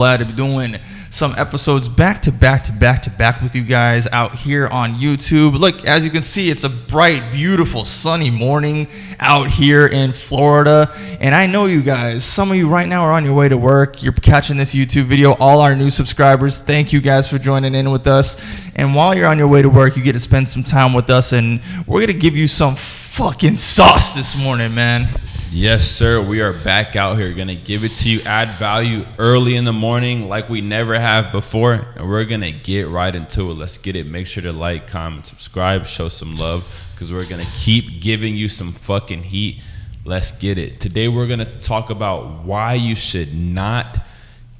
Glad to be doing some episodes back to back with you guys out here on YouTube. Look, as you can see, it's a bright, beautiful, sunny morning out here in Florida. And I know you guys, some of you right now are on your way to work. You're catching this YouTube video. All our new subscribers, thank you guys for joining in with us. And while you're on your way to work, you get to spend some time with us. And we're going to give you some fucking sauce this morning, man. Yes, sir. We are back out here. Going to give it to you, add value early in the morning like we never have before. And we're going to get right into it. Let's get it. Make sure to like, comment, subscribe, show some love because we're going to keep giving you some fucking heat. Let's get it. Today, we're going to talk about why you should not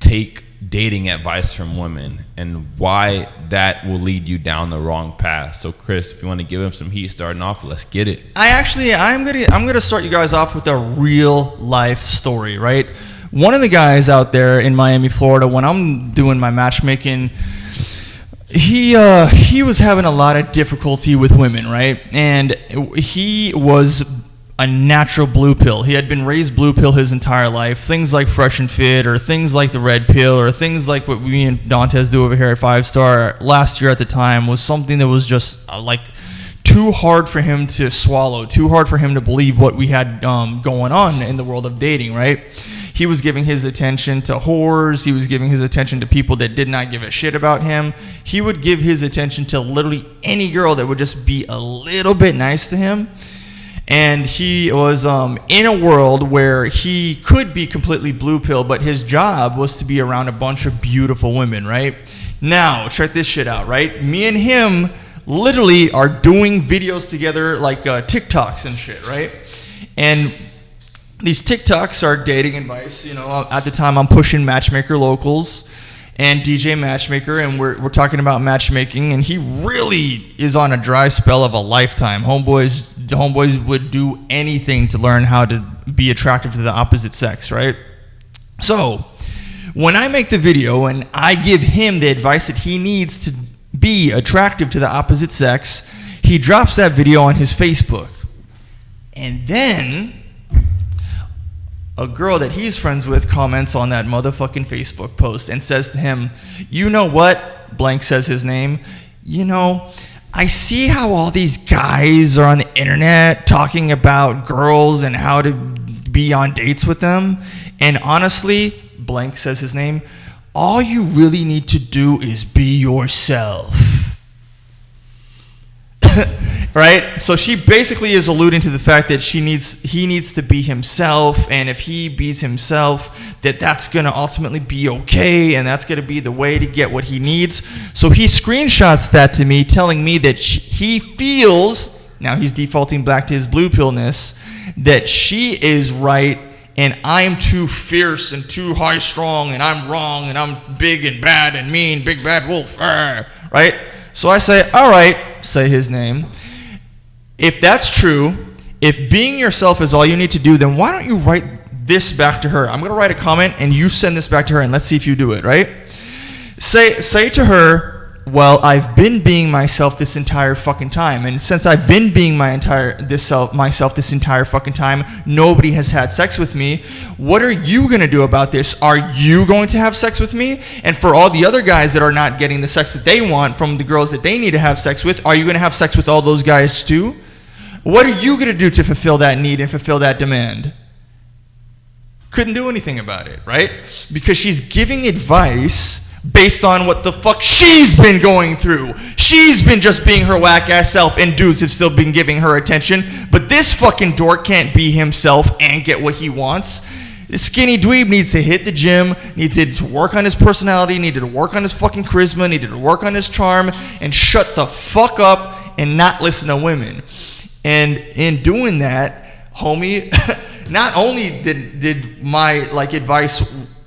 take dating advice from women and why that will lead you down the wrong path. So Chris, if you want to give him some heat starting off, let's get it. I'm gonna start you guys off with a real life story, right? One of the guys out there in Miami, Florida, when I'm doing my matchmaking, he was having a lot of difficulty with women, right? And he was a natural blue pill. He had been raised blue pill his entire life. Things like Fresh and Fit, or things like the red pill, or things like what me and Dantes do over here at 5 Star last year at the time was something that was just like too hard for him to swallow, too hard for him to believe what we had going on in the world of dating, right? He was giving his attention to whores. He was giving his attention to people that did not give a shit about him. He would give his attention to literally any girl that would just be a little bit nice to him. And he was in a world where he could be completely blue pill, but his job was to be around a bunch of beautiful women, right? Now, check this shit out, right? Me and him literally are doing videos together, like TikToks and shit, right? And these TikToks are dating advice. You know, at the time I'm pushing Matchmaker Locals and DJ Matchmaker, and we're talking about matchmaking, and he really is on a dry spell of a lifetime. Homeboys would do anything to learn how to be attractive to the opposite sex, right? So when I make the video and I give him the advice that he needs to be attractive to the opposite sex, he drops that video on his Facebook. And then a girl that he's friends with comments on that motherfucking Facebook post and says to him, "You know what?" Blank says his name. "You know, I see how all these guys are on the internet talking about girls and how to be on dates with them. And honestly," Blank says his name, "all you really need to do is be yourself." Right? So she basically is alluding to the fact that he needs to be himself, and if he bees himself, that's going to ultimately be okay, and that's going to be the way to get what he needs. So he screenshots that to me, telling me that he feels, now he's defaulting back to his blue pillness, that she is right and I'm too fierce and too high strong and I'm wrong and I'm big and bad and mean, big bad wolf, right? So I say, all right, say his name. If that's true, if being yourself is all you need to do, then why don't you write this back to her? I'm going to write a comment and you send this back to her and let's see if you do it, right? Say to her, "Well, I've been being myself this entire fucking time. And since I've been being myself this entire fucking time, nobody has had sex with me. What are you going to do about this? Are you going to have sex with me? And for all the other guys that are not getting the sex that they want from the girls that they need to have sex with, are you going to have sex with all those guys too? What are you going to do to fulfill that need and fulfill that demand?" Couldn't do anything about it, right? Because she's giving advice based on what the fuck she's been going through. She's been just being her whack-ass self, and dudes have still been giving her attention. But this fucking dork can't be himself and get what he wants. This skinny dweeb needs to hit the gym, needed to work on his personality, needed to work on his fucking charisma, needed to work on his charm, and shut the fuck up and not listen to women. And in doing that, homie, not only did my advice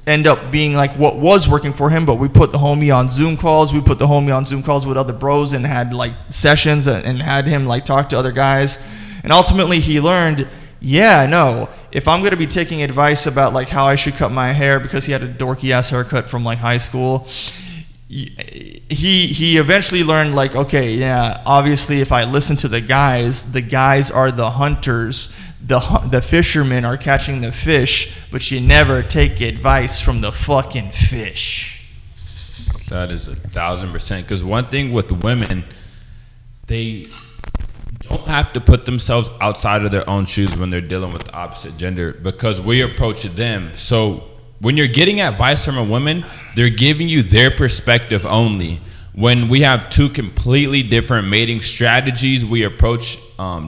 end up being like what was working for him, but we put the homie on Zoom calls. We put the homie on Zoom calls with other bros and had like sessions and had him like talk to other guys. And ultimately he learned, yeah, no, if I'm going to be taking advice about like how I should cut my hair because he had a dorky ass haircut from like high school, he eventually learned like, okay, yeah, obviously if I listen to the guys are the hunters. the fishermen are catching the fish, but you never take advice from the fucking fish. That is 1,000%. Because one thing with women, they don't have to put themselves outside of their own shoes when they're dealing with the opposite gender, because we approach them. So when you're getting advice from a woman, they're giving you their perspective only. When we have two completely different mating strategies, we approach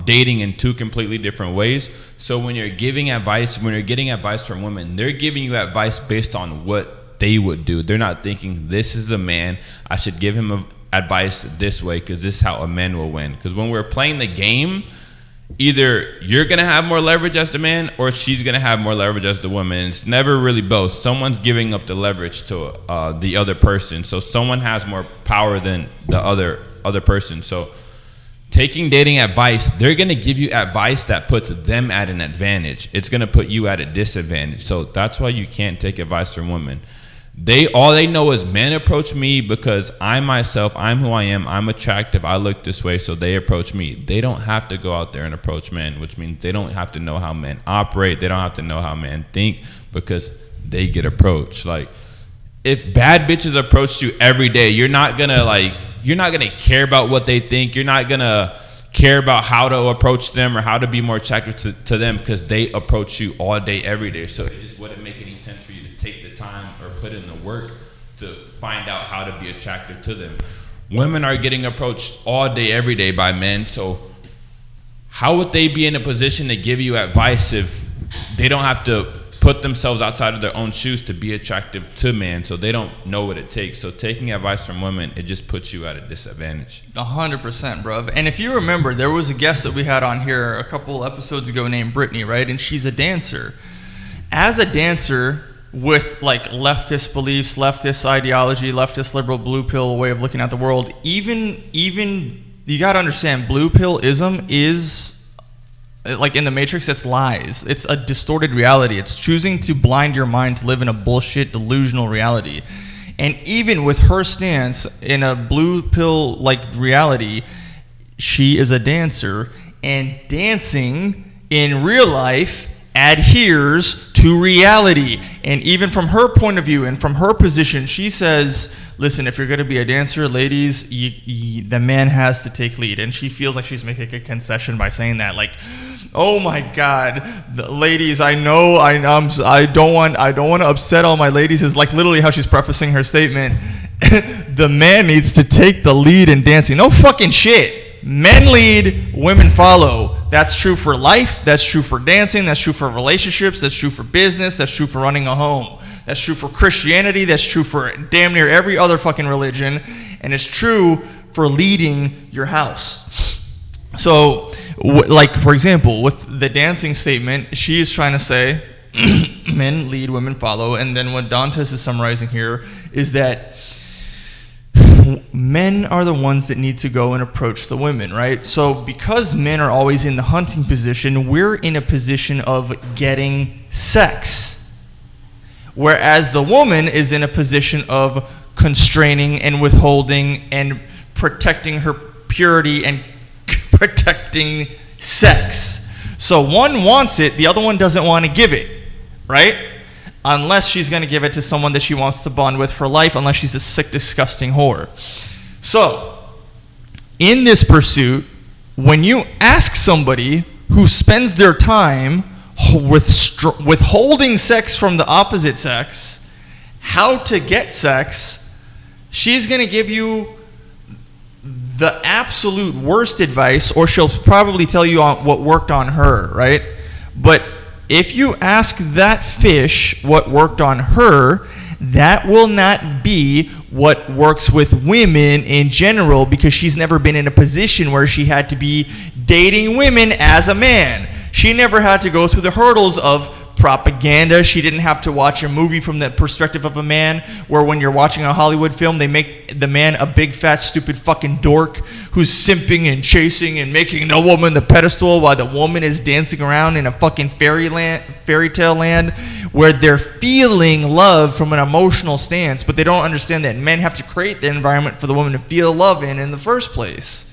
dating in two completely different ways. So when you're getting advice from women, they're giving you advice based on what they would do. They're not thinking, this is a man, I should give him advice this way because this is how a man will win. Because when we're playing the game, either you're going to have more leverage as the man or she's going to have more leverage as the woman. It's never really both. Someone's giving up the leverage to the other person. So someone has more power than the other person. So taking dating advice, they're going to give you advice that puts them at an advantage. It's going to put you at a disadvantage. So that's why you can't take advice from women. All they know is men approach me because I'm who I am, I'm attractive, I look this way, so they approach me. They don't have to go out there and approach men, which means they don't have to know how men operate, they don't have to know how men think, because they get approached. Like, if bad bitches approach you every day, you're not gonna care about what they think, you're not gonna care about how to approach them or how to be more attractive to them, because they approach you all day, every day. So it just wouldn't make any sense for you to take the time or put in the work to find out how to be attractive to them. Women are getting approached all day, every day by men. So how would they be in a position to give you advice if they don't have to put themselves outside of their own shoes to be attractive to men? So they don't know what it takes. So taking advice from women, it just puts you at a disadvantage. 100%, bro. And if you remember, there was a guest that we had on here a couple episodes ago named Brittany, right? And she's a dancer. As a dancer with like leftist beliefs, leftist ideology, leftist liberal blue pill way of looking at the world, even you got to understand, blue pillism is like in the Matrix, it's lies. It's a distorted reality. It's choosing to blind your mind to live in a bullshit delusional reality. And even with her stance in a blue pill like reality, she is a dancer, and dancing in real life adheres to reality. And even from her point of view and from her position, she says, listen, if you're going to be a dancer, ladies, the man has to take lead. And she feels like she's making a concession by saying that. Like, oh my God, the ladies, I know, I don't want to upset all my ladies, is like literally how she's prefacing her statement. The man needs to take the lead in dancing. No fucking shit. Men lead, women follow. That's true for life. That's true for dancing. That's true for relationships. That's true for business. That's true for running a home. That's true for Christianity. That's true for damn near every other fucking religion. And it's true for leading your house. So, like, for example, with the dancing statement, she is trying to say men lead, women follow. And then what Dantes is summarizing here is that men are the ones that need to go and approach the women, right? So because men are always in the hunting position, we're in a position of getting sex. Whereas the woman is in a position of constraining and withholding and protecting her purity and protecting sex. So one wants it, the other one doesn't want to give it, right? Unless she's going to give it to someone that she wants to bond with for life, unless she's a sick, disgusting whore. So, in this pursuit, when you ask somebody who spends their time withholding sex from the opposite sex how to get sex, she's going to give you the absolute worst advice, or she'll probably tell you on what worked on her, right? But if you ask that fish what worked on her, that will not be what works with women in general, because she's never been in a position where she had to be dating women as a man. She never had to go through the hurdles of propaganda. She didn't have to watch a movie from the perspective of a man, where when you're watching a Hollywood film, they make the man a big, fat, stupid fucking dork who's simping and chasing and making the woman the pedestal while the woman is dancing around in a fucking fairy tale land where they're feeling love from an emotional stance, but they don't understand that men have to create the environment for the woman to feel love in the first place.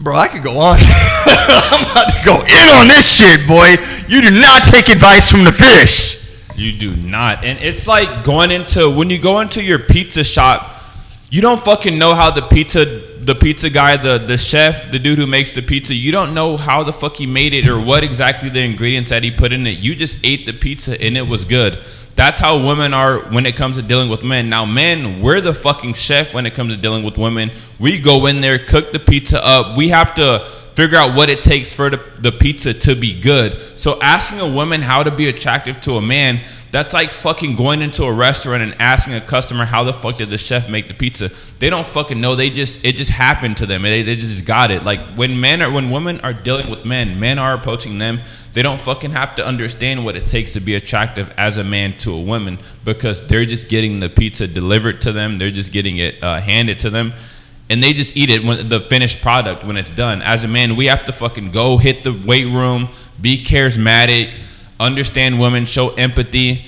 Bro, I could go on. I'm about to go in on this shit, boy. You do not take advice from the fish. You do not. And it's like when you go into your pizza shop, you don't fucking know how the pizza guy, the chef, the dude who makes the pizza, you don't know how the fuck he made it or what exactly the ingredients that he put in it. You just ate the pizza and it was good. That's how women are when it comes to dealing with men. Now, men, we're the fucking chef when it comes to dealing with women. We go in there, cook the pizza up. We have to figure out what it takes for the pizza to be good. So asking a woman how to be attractive to a man, that's like fucking going into a restaurant and asking a customer how the fuck did the chef make the pizza. They don't fucking know. It just happened to them. They just got it. Like when women are dealing with men are approaching them. They don't fucking have to understand what it takes to be attractive as a man to a woman because they're just getting the pizza delivered to them. They're just getting it handed to them. And they just eat it when the finished product when it's done. As a man, we have to fucking go hit the weight room, be charismatic, understand women, show empathy,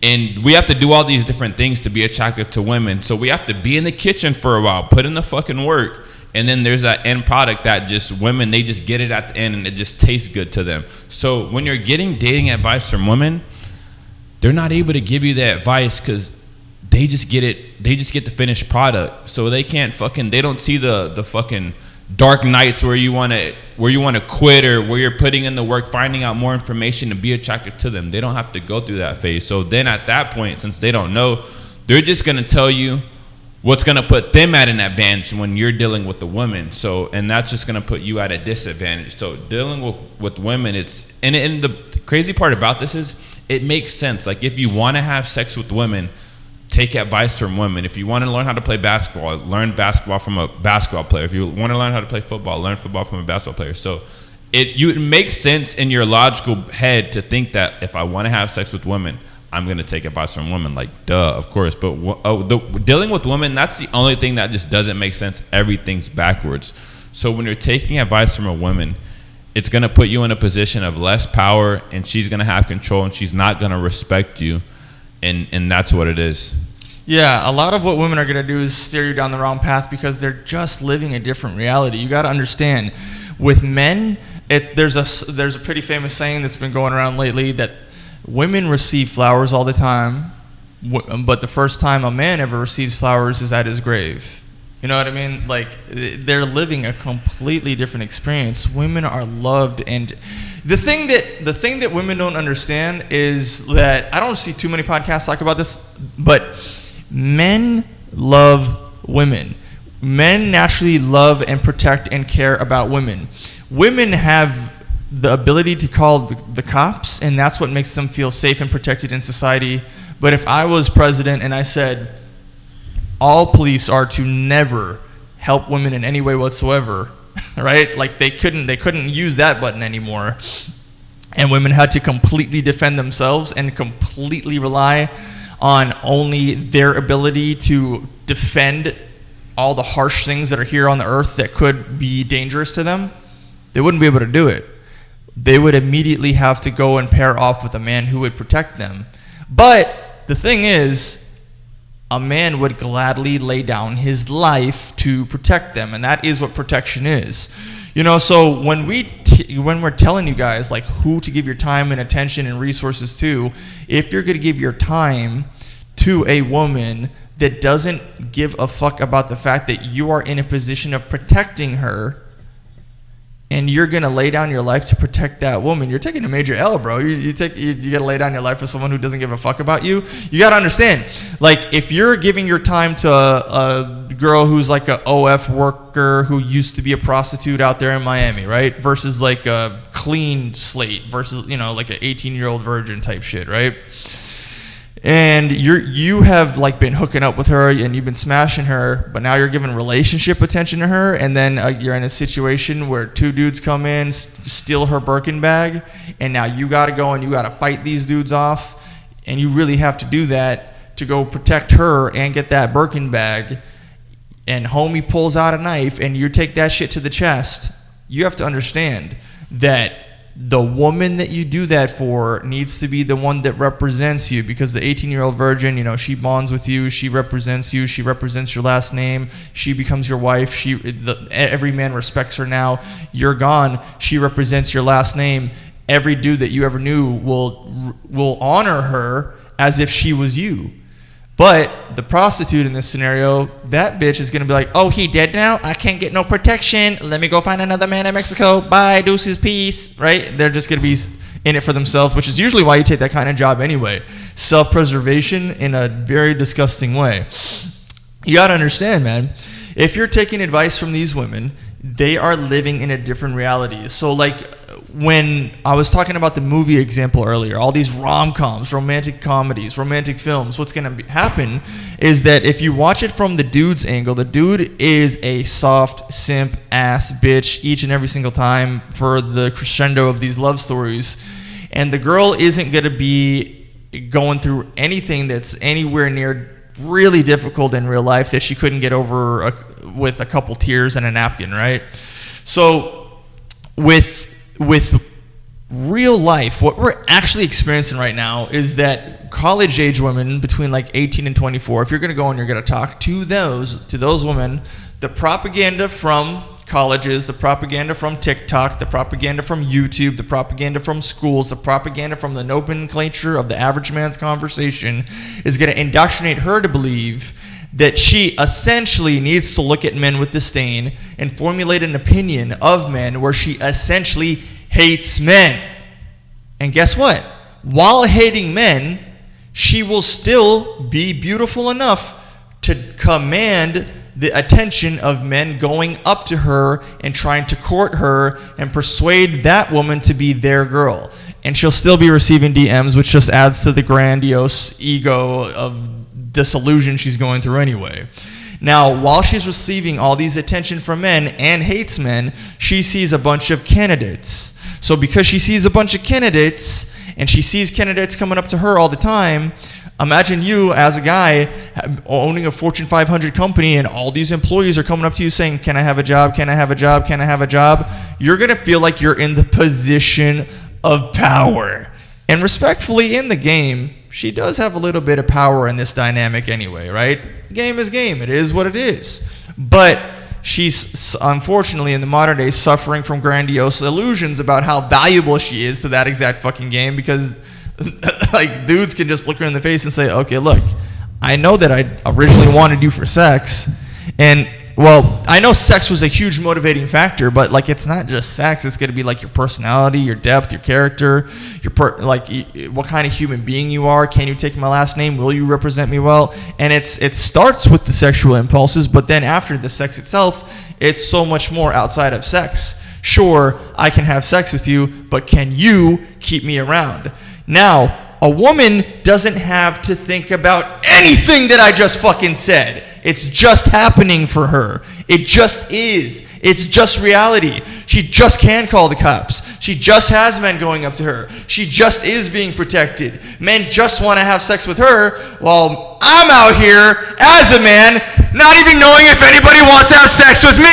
and we have to do all these different things to be attractive to women. So we have to be in the kitchen for a while, put in the fucking work, and then there's that end product that just women, they just get it at the end and it just tastes good to them. So when you're getting dating advice from women, they're not able to give you that advice because they just get the finished product. So they don't see the fucking dark nights where you want to quit or where you're putting in the work, finding out more information to be attractive to them. They don't have to go through that phase. So then at that point, since they don't know, they're just going to tell you what's going to put them at an advantage when you're dealing with the woman. So, and that's just going to put you at a disadvantage. So dealing with women, and the crazy part about this is it makes sense. Like if you want to have sex with women, take advice from women. If you want to learn how to play basketball, learn basketball from a basketball player. If you want to learn how to play football, learn football from a basketball player. So it makes sense in your logical head to think that if I want to have sex with women, I'm going to take advice from women. Like, duh, of course. But dealing with women, that's the only thing that just doesn't make sense. Everything's backwards. So when you're taking advice from a woman, it's going to put you in a position of less power, and she's going to have control, and she's not going to respect you. And that's what it is. Yeah, a lot of what women are going to do is steer you down the wrong path because they're just living a different reality. You got to understand, with men, there's a pretty famous saying that's been going around lately that women receive flowers all the time, but the first time a man ever receives flowers is at his grave. You know what I mean? Like, they're living a completely different experience. Women are loved, and the thing that women don't understand is that I don't see too many podcasts talk about this, but men love women. Men naturally love and protect and care about women. Women have the ability to call the cops, and that's what makes them feel safe and protected in society. But if I was president and I said all police are to never help women in any way whatsoever, right? Like they couldn't use that button anymore, and women had to completely defend themselves and completely rely on only their ability to defend all the harsh things that are here on the earth that could be dangerous to them, they wouldn't be able to do it. They would immediately have to go and pair off with a man who would protect them. But the thing is, a man would gladly lay down his life to protect them, and that is what protection is. You know, so when we're telling you guys like who to give your time and attention and resources to, if you're going to give your time to a woman that doesn't give a fuck about the fact that you are in a position of protecting her, and you're gonna lay down your life to protect that woman, you're taking a major L, bro. You gotta lay down your life for someone who doesn't give a fuck about you. You gotta understand, like, if you're giving your time to a girl who's like a OF worker who used to be a prostitute out there in Miami, right, versus like a clean slate versus, you know, like an 18-year-old virgin type shit, right? And you have like been hooking up with her and you've been smashing her, but now you're giving relationship attention to her, and then you're in a situation where two dudes come in, steal her Birkin bag, and now you got to go and you got to fight these dudes off, and you really have to do that to go protect her and get that Birkin bag, and homie pulls out a knife and you take that shit to the chest. You have to understand that the woman that you do that for needs to be the one that represents you, because the 18-year-old virgin, you know, she bonds with you, she represents you, she represents your last name, she becomes your wife, every man respects her now. You're gone, she represents your last name. Every dude that you ever knew will honor her as if she was you. But the prostitute in this scenario, that bitch is going to be like, oh, he dead now? I can't get no protection. Let me go find another man in Mexico. Bye, deuces, peace. Right? They're just going to be in it for themselves, which is usually why you take that kind of job anyway. Self-preservation in a very disgusting way. You got to understand, man, if you're taking advice from these women, they are living in a different reality. So, like, when I was talking about the movie example earlier, all these rom-coms, romantic comedies, romantic films, what's going to happen is that if you watch it from the dude's angle, the dude is a soft, simp, ass bitch each and every single time for the crescendo of these love stories. And the girl isn't going to be going through anything that's anywhere near really difficult in real life that she couldn't get over with a couple tears and a napkin, right? So with real life, what we're actually experiencing right now is that college age women between like 18 and 24, if you're going to go and you're going to talk to those women, the propaganda from colleges, the propaganda from TikTok, the propaganda from YouTube, the propaganda from schools, the propaganda from the nomenclature of the average man's conversation is going to indoctrinate her to believe that she essentially needs to look at men with disdain and formulate an opinion of men where she essentially hates men. And guess what? While hating men, she will still be beautiful enough to command the attention of men going up to her and trying to court her and persuade that woman to be their girl. And she'll still be receiving DMs, which just adds to the grandiose ego of disillusion she's going through anyway. Now, while she's receiving all these attention from men and hates men, she sees a bunch of candidates. So because she sees a bunch of candidates and she sees candidates coming up to her all the time, imagine you as a guy owning a Fortune 500 company and all these employees are coming up to you saying, can I have a job? Can I have a job? Can I have a job? You're going to feel like you're in the position of power. And respectfully, in the game, she does have a little bit of power in this dynamic anyway, right? Game is game. It is what it is. But she's unfortunately in the modern day suffering from grandiose illusions about how valuable she is to that exact fucking game, because like dudes can just look her in the face and say, okay, look, I know that I originally wanted you for sex, and well, I know sex was a huge motivating factor, but like it's not just sex. It's going to be like your personality, your depth, your character, what kind of human being you are. Can you take my last name? Will you represent me well? And it starts with the sexual impulses, but then after the sex itself, it's so much more outside of sex. Sure, I can have sex with you, but can you keep me around? Now, a woman doesn't have to think about anything that I just fucking said. It's just happening for her. It just is. It's just reality. She just can call the cops. She just has men going up to her. She just is being protected. Men just want to have sex with her while I'm out here as a man not even knowing if anybody wants to have sex with me.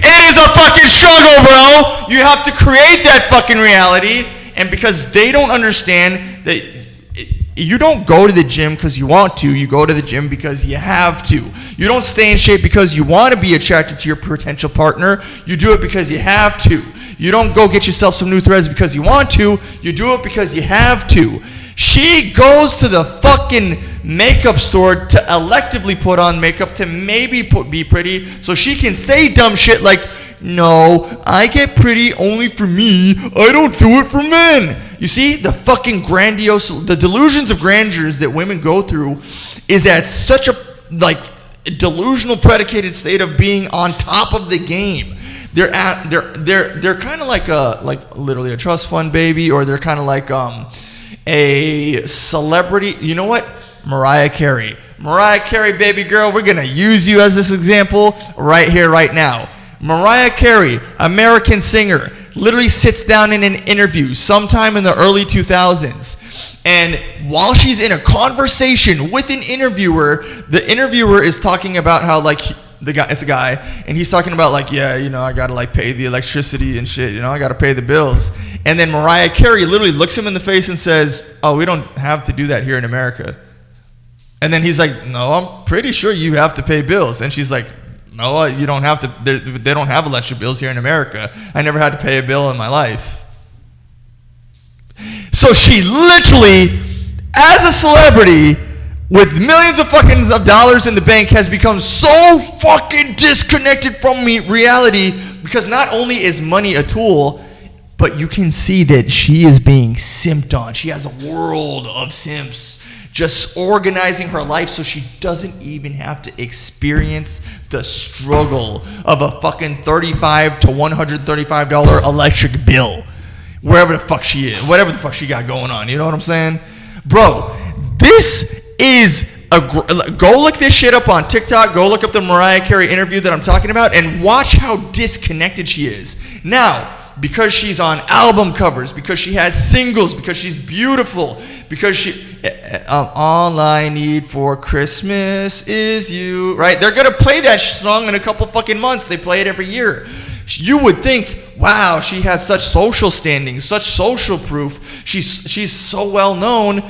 It is a fucking struggle, bro. You have to create that fucking reality. And because they don't understand that you don't go to the gym because you want to. You go to the gym because you have to. You don't stay in shape because you want to be attracted to your potential partner. You do it because you have to. You don't go get yourself some new threads because you want to. You do it because you have to. She goes to the fucking makeup store to electively put on makeup to maybe be pretty so she can say dumb shit like, no, I get pretty only for me. I don't do it for men. You see, the fucking grandiose, the delusions of grandeurs that women go through is at such a, like, delusional predicated state of being on top of the game. They're kind of like literally a trust fund baby, or they're kind of like a celebrity. You know what? Mariah Carey, baby girl, we're going to use you as this example right here, right now. Mariah Carey, American singer, literally sits down in an interview sometime in the early 2000s. And while she's in a conversation with an interviewer, the interviewer is talking about how, like, It's a guy, and he's talking about like, yeah, you know, I gotta like pay the electricity and shit. You know, I gotta pay the bills. And then Mariah Carey literally looks him in the face and says, "Oh, we don't have to do that here in America." And then he's like, "No, I'm pretty sure you have to pay bills." And she's like, "No, you don't have to. They don't have electric bills here in America. I never had to pay a bill in my life." So she literally, as a celebrity with millions of fucking dollars in the bank, has become so fucking disconnected from reality, because not only is money a tool, but you can see that she is being simped on. She has a world of simps just organizing her life so she doesn't even have to experience the struggle of a fucking $35 to $135 electric bill. Wherever the fuck she is, whatever the fuck she got going on, you know what I'm saying? Bro, this is go look this shit up on TikTok, go look up the Mariah Carey interview that I'm talking about, and watch how disconnected she is. Now, because she's on album covers, because she has singles, because she's beautiful, because all I need for Christmas is you, right? They're gonna play that song in a couple fucking months. They play it every year. You would think, wow, she has such social standing, such social proof. She's so well known.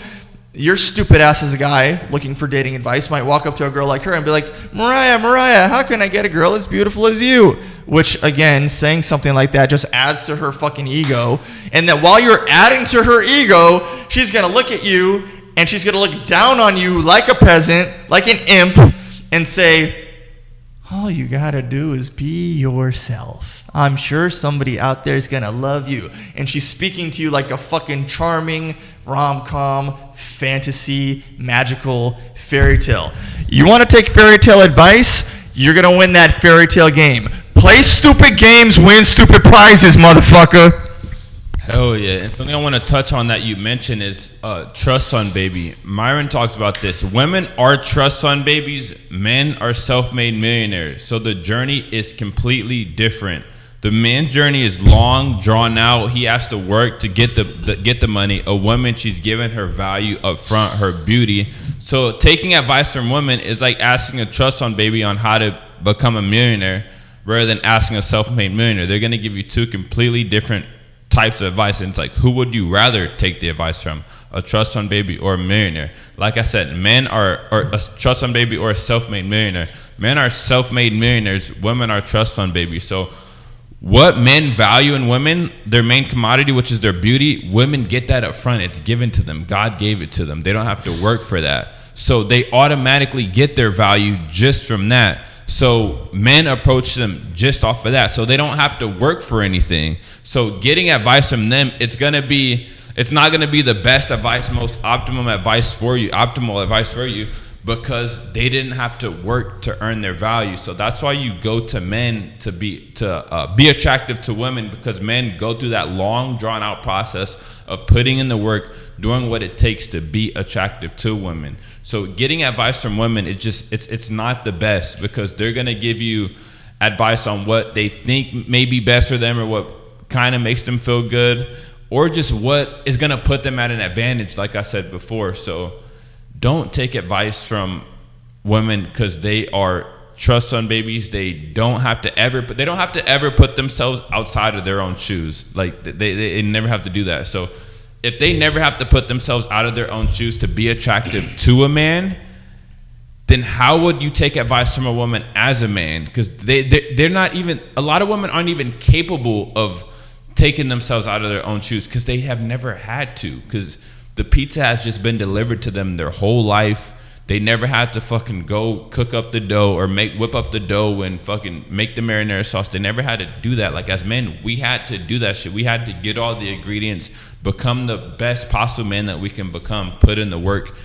Your stupid ass as a guy looking for dating advice might walk up to a girl like her and be like, Mariah, how can I get a girl as beautiful as you? Which, again, saying something like that just adds to her fucking ego. And that while you're adding to her ego, she's going to look at you and she's going to look down on you like a peasant, like an imp, and say, all you got to do is be yourself. I'm sure somebody out there is going to love you. And she's speaking to you like a fucking charming rom-com, fantasy, magical fairy tale. You want to take fairy tale advice? You're going to win that fairy tale game. Play stupid games, win stupid prizes, motherfucker. Hell yeah. And something I want to touch on that you mentioned is trust fund baby. Myron talks about this. Women are trust fund babies. Men are self-made millionaires. So the journey is completely different. The man's journey is long, drawn out. He has to work to get the money. A woman, she's given her value up front, her beauty. So taking advice from women is like asking a trust fund baby on how to become a millionaire rather than asking a self-made millionaire. They're going to give you two completely different types of advice. And it's like, who would you rather take the advice from? A trust fund baby or a millionaire? Like I said, men are a trust fund baby or a self-made millionaire. Men are self-made millionaires. Women are trust fund babies. So what men value in women, their main commodity, which is their beauty, women get that up front. It's given to them. God gave it to them. They don't have to work for that. So they automatically get their value just from that. So men approach them just off of that. So they don't have to work for anything. So getting advice from them, it's not going to be the best advice, most optimal advice for you, because they didn't have to work to earn their value. So that's why you go to men to be attractive to women, because men go through that long, drawn out process of putting in the work, doing what it takes to be attractive to women. So getting advice from women, it's not the best, because they're gonna give you advice on what they think may be best for them, or what kind of makes them feel good, or just what is gonna put them at an advantage, like I said before. So don't take advice from women because they are trust fund babies. They don't have to ever put themselves outside of their own shoes. Like they never have to do that. So if they never have to put themselves out of their own shoes to be attractive to a man, then how would you take advice from a woman as a man? Because they're not even, a lot of women aren't even capable of taking themselves out of their own shoes because they have never had to, because the pizza has just been delivered to them their whole life. They never had to fucking go cook up the dough or whip up the dough and fucking make the marinara sauce. They never had to do that. Like, as men, we had to do that shit. We had to get all the ingredients, become the best possible man that we can become, put in the work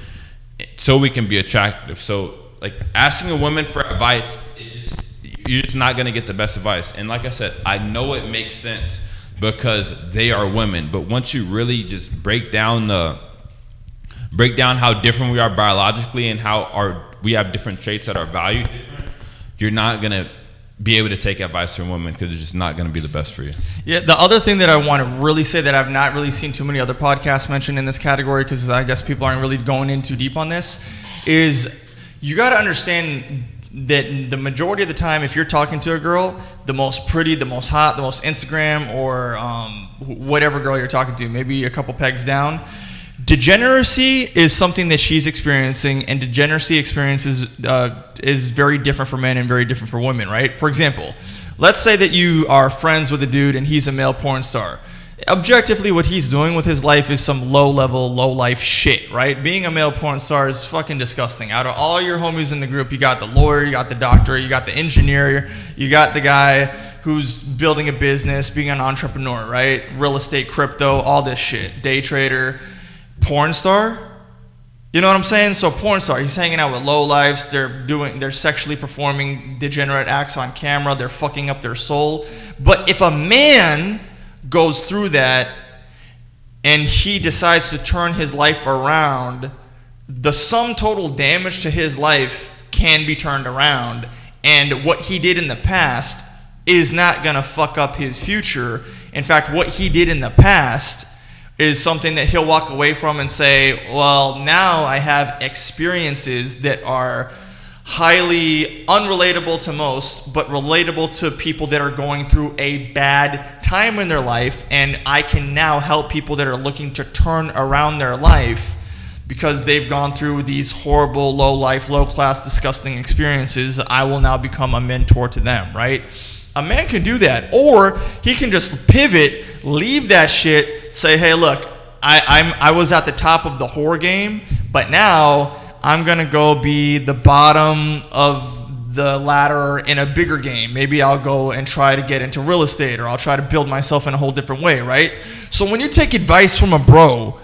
so we can be attractive. So, like, asking a woman for advice, you're just not going to get the best advice. And like I said, I know it makes sense because they are women. But once you really just break down how different we are biologically and how we have different traits that are valued different, you're not going to be able to take advice from women because it's just not going to be the best for you. Yeah, the other thing that I want to really say that I've not really seen too many other podcasts mention in this category, because I guess people aren't really going in too deep on this, is you got to understand that the majority of the time, if you're talking to a girl, the most pretty, the most hot, the most Instagram, or whatever girl you're talking to, maybe a couple pegs down, degeneracy is something that she's experiencing, and degeneracy experiences is very different for men and very different for women, right? For example, let's say that you are friends with a dude and he's a male porn star. Objectively, what he's doing with his life is some low-level, low-life shit, right? Being a male porn star is fucking disgusting. Out of all your homies in the group, you got the lawyer, you got the doctor, you got the engineer, you got the guy who's building a business, being an entrepreneur, right? Real estate, crypto, all this shit. Day trader. Porn star? You know what I'm saying? So porn star, he's hanging out with lowlifes, they're sexually performing degenerate acts on camera, they're fucking up their soul. But if a man goes through that and he decides to turn his life around, the sum total damage to his life can be turned around, and what he did in the past is not gonna fuck up his future. In fact, what he did in the past is something that he'll walk away from and say, well, now I have experiences that are highly unrelatable to most, but relatable to people that are going through a bad time in their life, and I can now help people that are looking to turn around their life because they've gone through these horrible, low-life, low-class, disgusting experiences. I will now become a mentor to them, right? A man can do that, or he can just pivot, leave that shit, say, hey, look, I was at the top of the whore game, but now I'm going to go be the bottom of the ladder in a bigger game. Maybe I'll go and try to get into real estate, or I'll try to build myself in a whole different way, right? So when you take advice from a bro,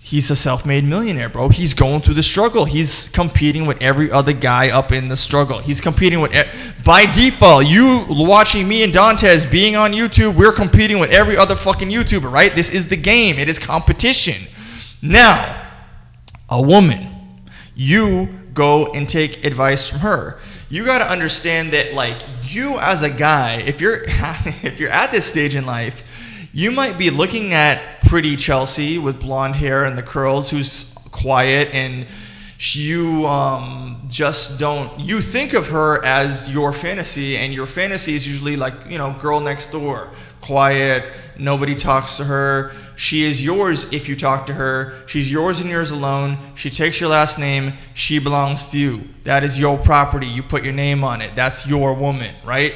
he's a self-made millionaire, bro. He's going through the struggle. He's competing with every other guy up in the struggle. He's competing with, by default, you watching me and Dantes being on YouTube, we're competing with every other fucking YouTuber, right? This is the game. It is competition. Now, a woman, you go and take advice from her. You got to understand that, like, you as a guy, if you're at this stage in life, you might be looking at pretty Chelsea with blonde hair and the curls, who's quiet, and you just don't, you think of her as your fantasy, and your fantasy is usually like, you know, girl next door, quiet, nobody talks to her. She is yours if you talk to her. She's yours and yours alone. She takes your last name. She belongs to you. That is your property. You put your name on it. That's your woman, right?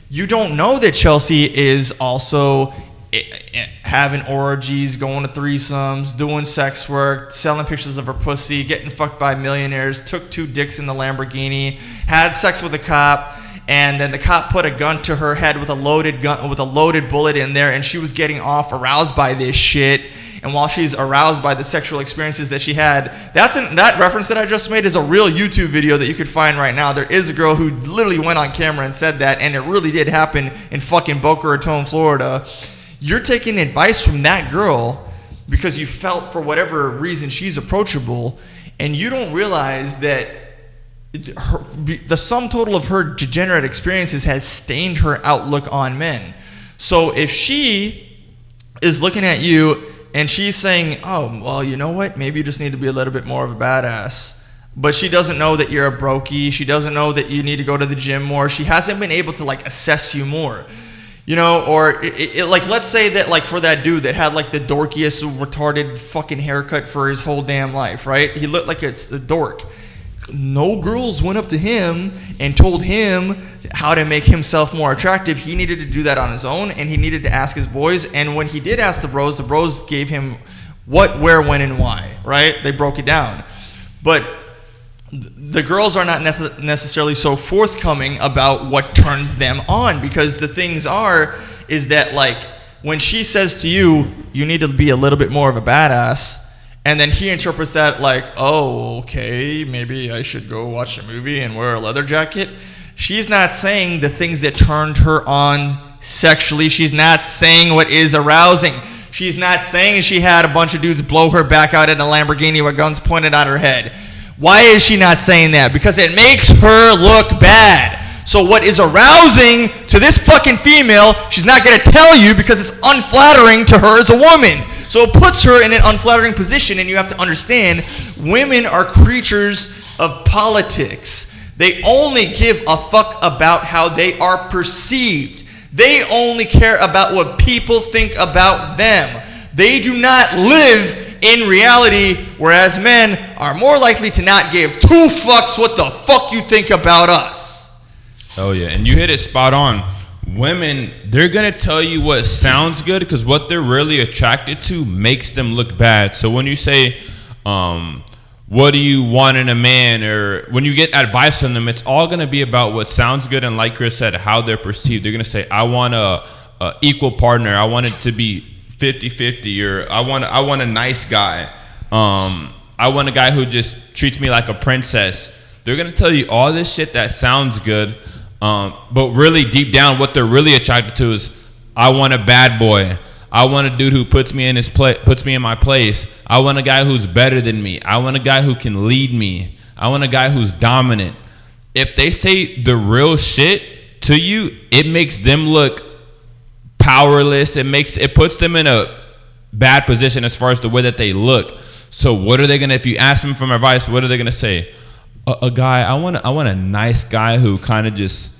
You don't know that Chelsea is also having orgies, going to threesomes, doing sex work, selling pictures of her pussy, getting fucked by millionaires, took 2 dicks in the Lamborghini, had sex with a cop, and then the cop put a gun to her head with a loaded bullet in there, and she was getting off aroused by this shit. And while she's aroused by the sexual experiences that she had, that reference that I just made is a real YouTube video that you could find right now. There is a girl who literally went on camera and said that, and it really did happen in fucking Boca Raton, Florida. You're taking advice from that girl because you felt for whatever reason she's approachable, and you don't realize that the sum total of her degenerate experiences has stained her outlook on men. So if she is looking at you and she's saying, oh, well, you know what? Maybe you just need to be a little bit more of a badass. But she doesn't know that you're a brokey. She doesn't know that you need to go to the gym more. She hasn't been able to, like, assess you more. You know, or like, let's say that, like, for that dude that had, like, the dorkiest, retarded fucking haircut for his whole damn life, right? He looked like it's the dork. No girls went up to him and told him how to make himself more attractive. He needed to do that on his own, and he needed to ask his boys. And when he did ask the bros gave him what, where, when, and why, right? They broke it down. But the girls are not necessarily so forthcoming about what turns them on, because the things is that, like, when she says to you, you need to be a little bit more of a badass, and then he interprets that like, oh, okay, maybe I should go watch a movie and wear a leather jacket. She's not saying the things that turned her on sexually. She's not saying what is arousing. She's not saying she had a bunch of dudes blow her back out in a Lamborghini with guns pointed at her head. Why is she not saying that? Because it makes her look bad. So what is arousing to this fucking female, she's not going to tell you because it's unflattering to her as a woman. So it puts her in an unflattering position, and you have to understand, women are creatures of politics. They only give a fuck about how they are perceived. They only care about what people think about them. They do not live in reality, whereas men are more likely to not give two fucks what the fuck you think about us. Oh yeah, and you hit it spot on. Women, they're gonna tell you what sounds good because what they're really attracted to makes them look bad. So when you say, what do you want in a man, or when you get advice from them, it's all gonna be about what sounds good, and like Chris said, how they're perceived. They're gonna say, I want a equal partner. I want it to be 50-50, or I want a nice guy. I want a guy who just treats me like a princess. They're gonna tell you all this shit that sounds good, but really deep down, what they're really attracted to is, I want a bad boy. I want a dude who puts me in my place. I want a guy who's better than me. I want a guy who can lead me. I want a guy who's dominant. If they say the real shit to you, it makes them look powerless. It puts them in a bad position as far as the way that they look. So what are they gonna, if you ask them for advice, what are they gonna say? A guy, I want a nice guy who kind of just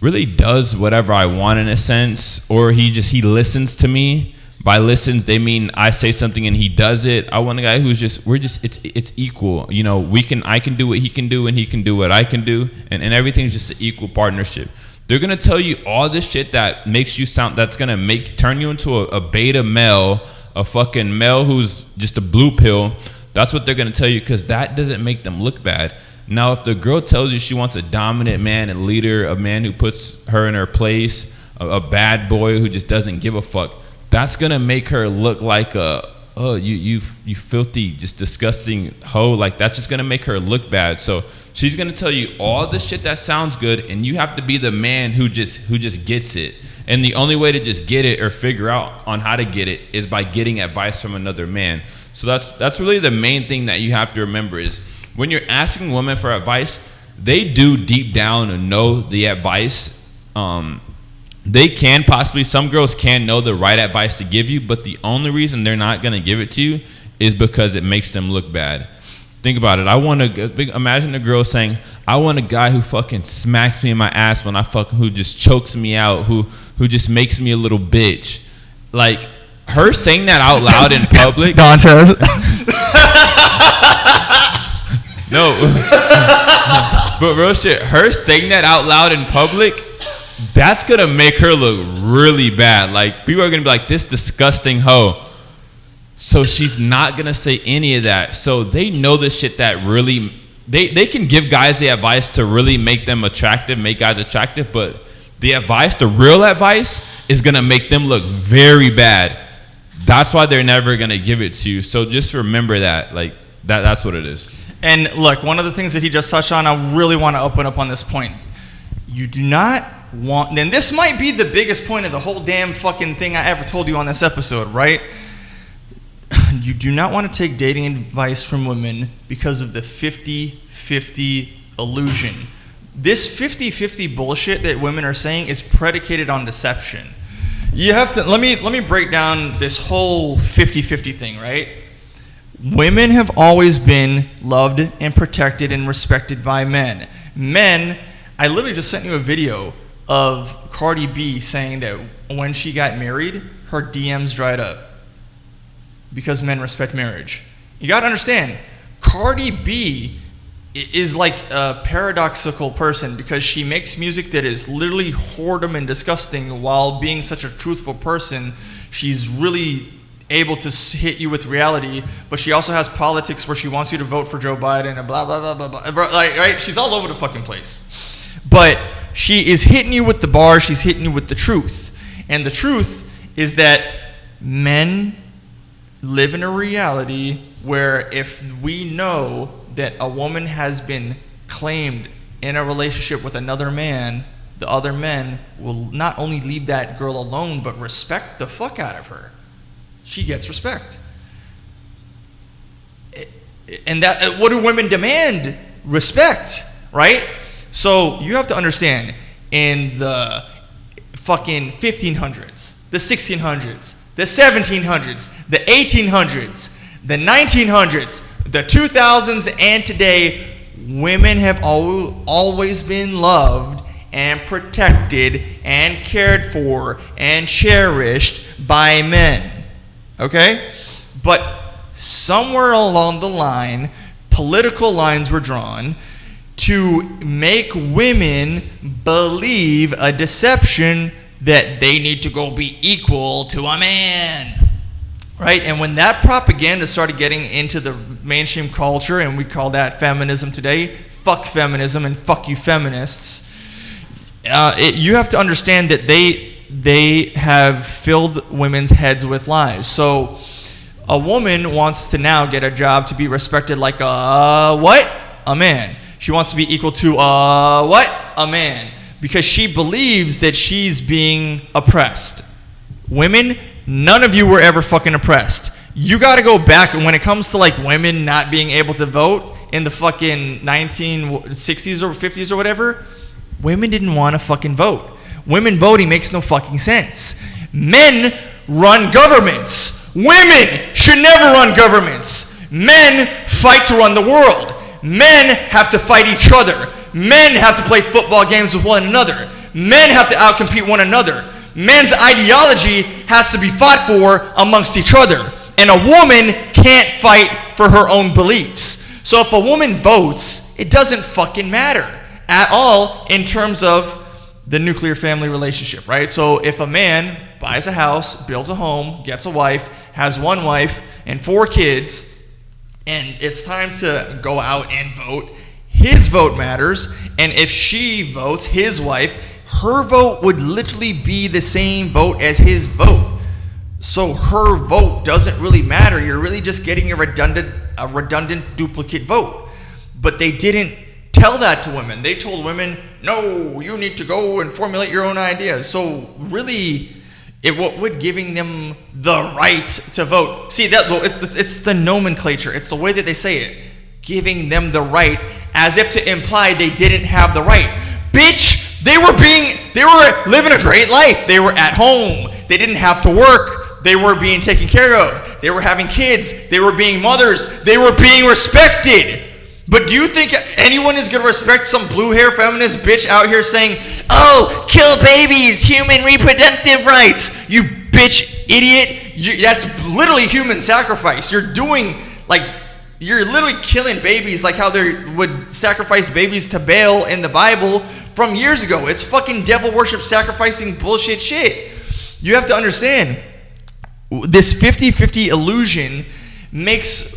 really does whatever I want in a sense, or he listens to me. By listens, they mean I say something and he does it. I want a guy who's it's equal. You know, I can do what he can do and he can do what I can do, and everything's just an equal partnership. They're gonna tell you all this shit that makes you sound, that's gonna turn you into a beta male, a fucking male who's just a blue pill. That's what they're gonna tell you, because that doesn't make them look bad. Now, if the girl tells you she wants a dominant man, a leader, a man who puts her in her place, a bad boy who just doesn't give a fuck, that's gonna make her look like you filthy, just disgusting hoe. Like, that's just gonna make her look bad. So she's gonna tell you all the shit that sounds good, and you have to be the man who just gets it. And the only way to just get it or figure out on how to get it is by getting advice from another man. So that's really the main thing that you have to remember is, when you're asking women for advice, they do deep down know the advice. They can possibly, some girls can know the right advice to give you, but the only reason they're not going to give it to you is because it makes them look bad. Think about it. Imagine a girl saying, I want a guy who fucking smacks me in my ass when who just chokes me out, who just makes me a little bitch. Like, her saying that out loud in public. Dantes. No. But real shit, her saying that out loud in public, that's gonna make her look really bad. Like, people are gonna be like, this disgusting hoe. So she's not gonna say any of that. So they know the shit that really, they can give guys the advice to really make them attractive, make guys attractive, but the advice, the real advice, is gonna make them look very bad. That's why they're never gonna give it to you. So just remember that. Like, that's what it is. And look, one of the things that he just touched on, I really want to open up on this point. You do not want, and this might be the biggest point of the whole damn fucking thing I ever told you on this episode, right? You do not want to take dating advice from women because of the 50-50 illusion. This 50-50 bullshit that women are saying is predicated on deception. You have to, let me break down this whole 50-50 thing, right? Women have always been loved and protected and respected by men. Men, I literally just sent you a video of Cardi B saying that when she got married, her DMs dried up because men respect marriage. You gotta understand, Cardi B is like a paradoxical person because she makes music that is literally whoredom and disgusting while being such a truthful person. She's really able to hit you with reality, but she also has politics where she wants you to vote for Joe Biden and blah, blah, blah, blah, blah. Like, right? She's all over the fucking place. But she is hitting you with the bar, she's hitting you with the truth. And the truth is that men live in a reality where if we know that a woman has been claimed in a relationship with another man, the other men will not only leave that girl alone, but respect the fuck out of her. She gets respect. And that, what do women demand? Respect, right? So you have to understand, in the fucking 1500s, the 1600s, the 1700s, the 1800s, the 1900s, the 2000s, and today, women have always been loved and protected and cared for and cherished by men. Okay? But somewhere along the line, political lines were drawn to make women believe a deception that they need to go be equal to a man. Right? And when that propaganda started getting into the mainstream culture, and we call that feminism today, fuck feminism and fuck you feminists, you have to understand that they have filled women's heads with lies. So a woman wants to now get a job to be respected like what? A man. She wants to be equal to what? A man. Because she believes that she's being oppressed. Women, none of you were ever fucking oppressed. You got to go back when it comes to like women not being able to vote in the fucking 1960s or 50s or whatever. Women didn't want to fucking vote. Women voting makes no fucking sense. Men run governments. Women should never run governments. Men fight to run the world. Men have to fight each other. Men have to play football games with one another. Men have to outcompete one another. Men's ideology has to be fought for amongst each other. And a woman can't fight for her own beliefs. So if a woman votes, it doesn't fucking matter at all in terms of the nuclear family relationship, right? So if a man buys a house, builds a home, gets a wife, has one wife and 4 kids, and it's time to go out and vote, his vote matters. And if she votes, his wife, her vote would literally be the same vote as his vote. So her vote doesn't really matter. You're really just getting a redundant duplicate vote. But they didn't tell that to women. They told women, no, you need to go and formulate your own ideas. So really, what would giving them the right to vote? See, it's the nomenclature. It's the way that they say it. Giving them the right as if to imply they didn't have the right. Bitch, they were living a great life. They were at home. They didn't have to work. They were being taken care of. They were having kids. They were being mothers. They were being respected. But do you think anyone is going to respect some blue hair feminist bitch out here saying, oh, kill babies, human reproductive rights? You bitch idiot. That's literally human sacrifice. You're literally killing babies like how they would sacrifice babies to Baal in the Bible from years ago. It's fucking devil worship sacrificing bullshit shit. You have to understand, this 50-50 illusion makes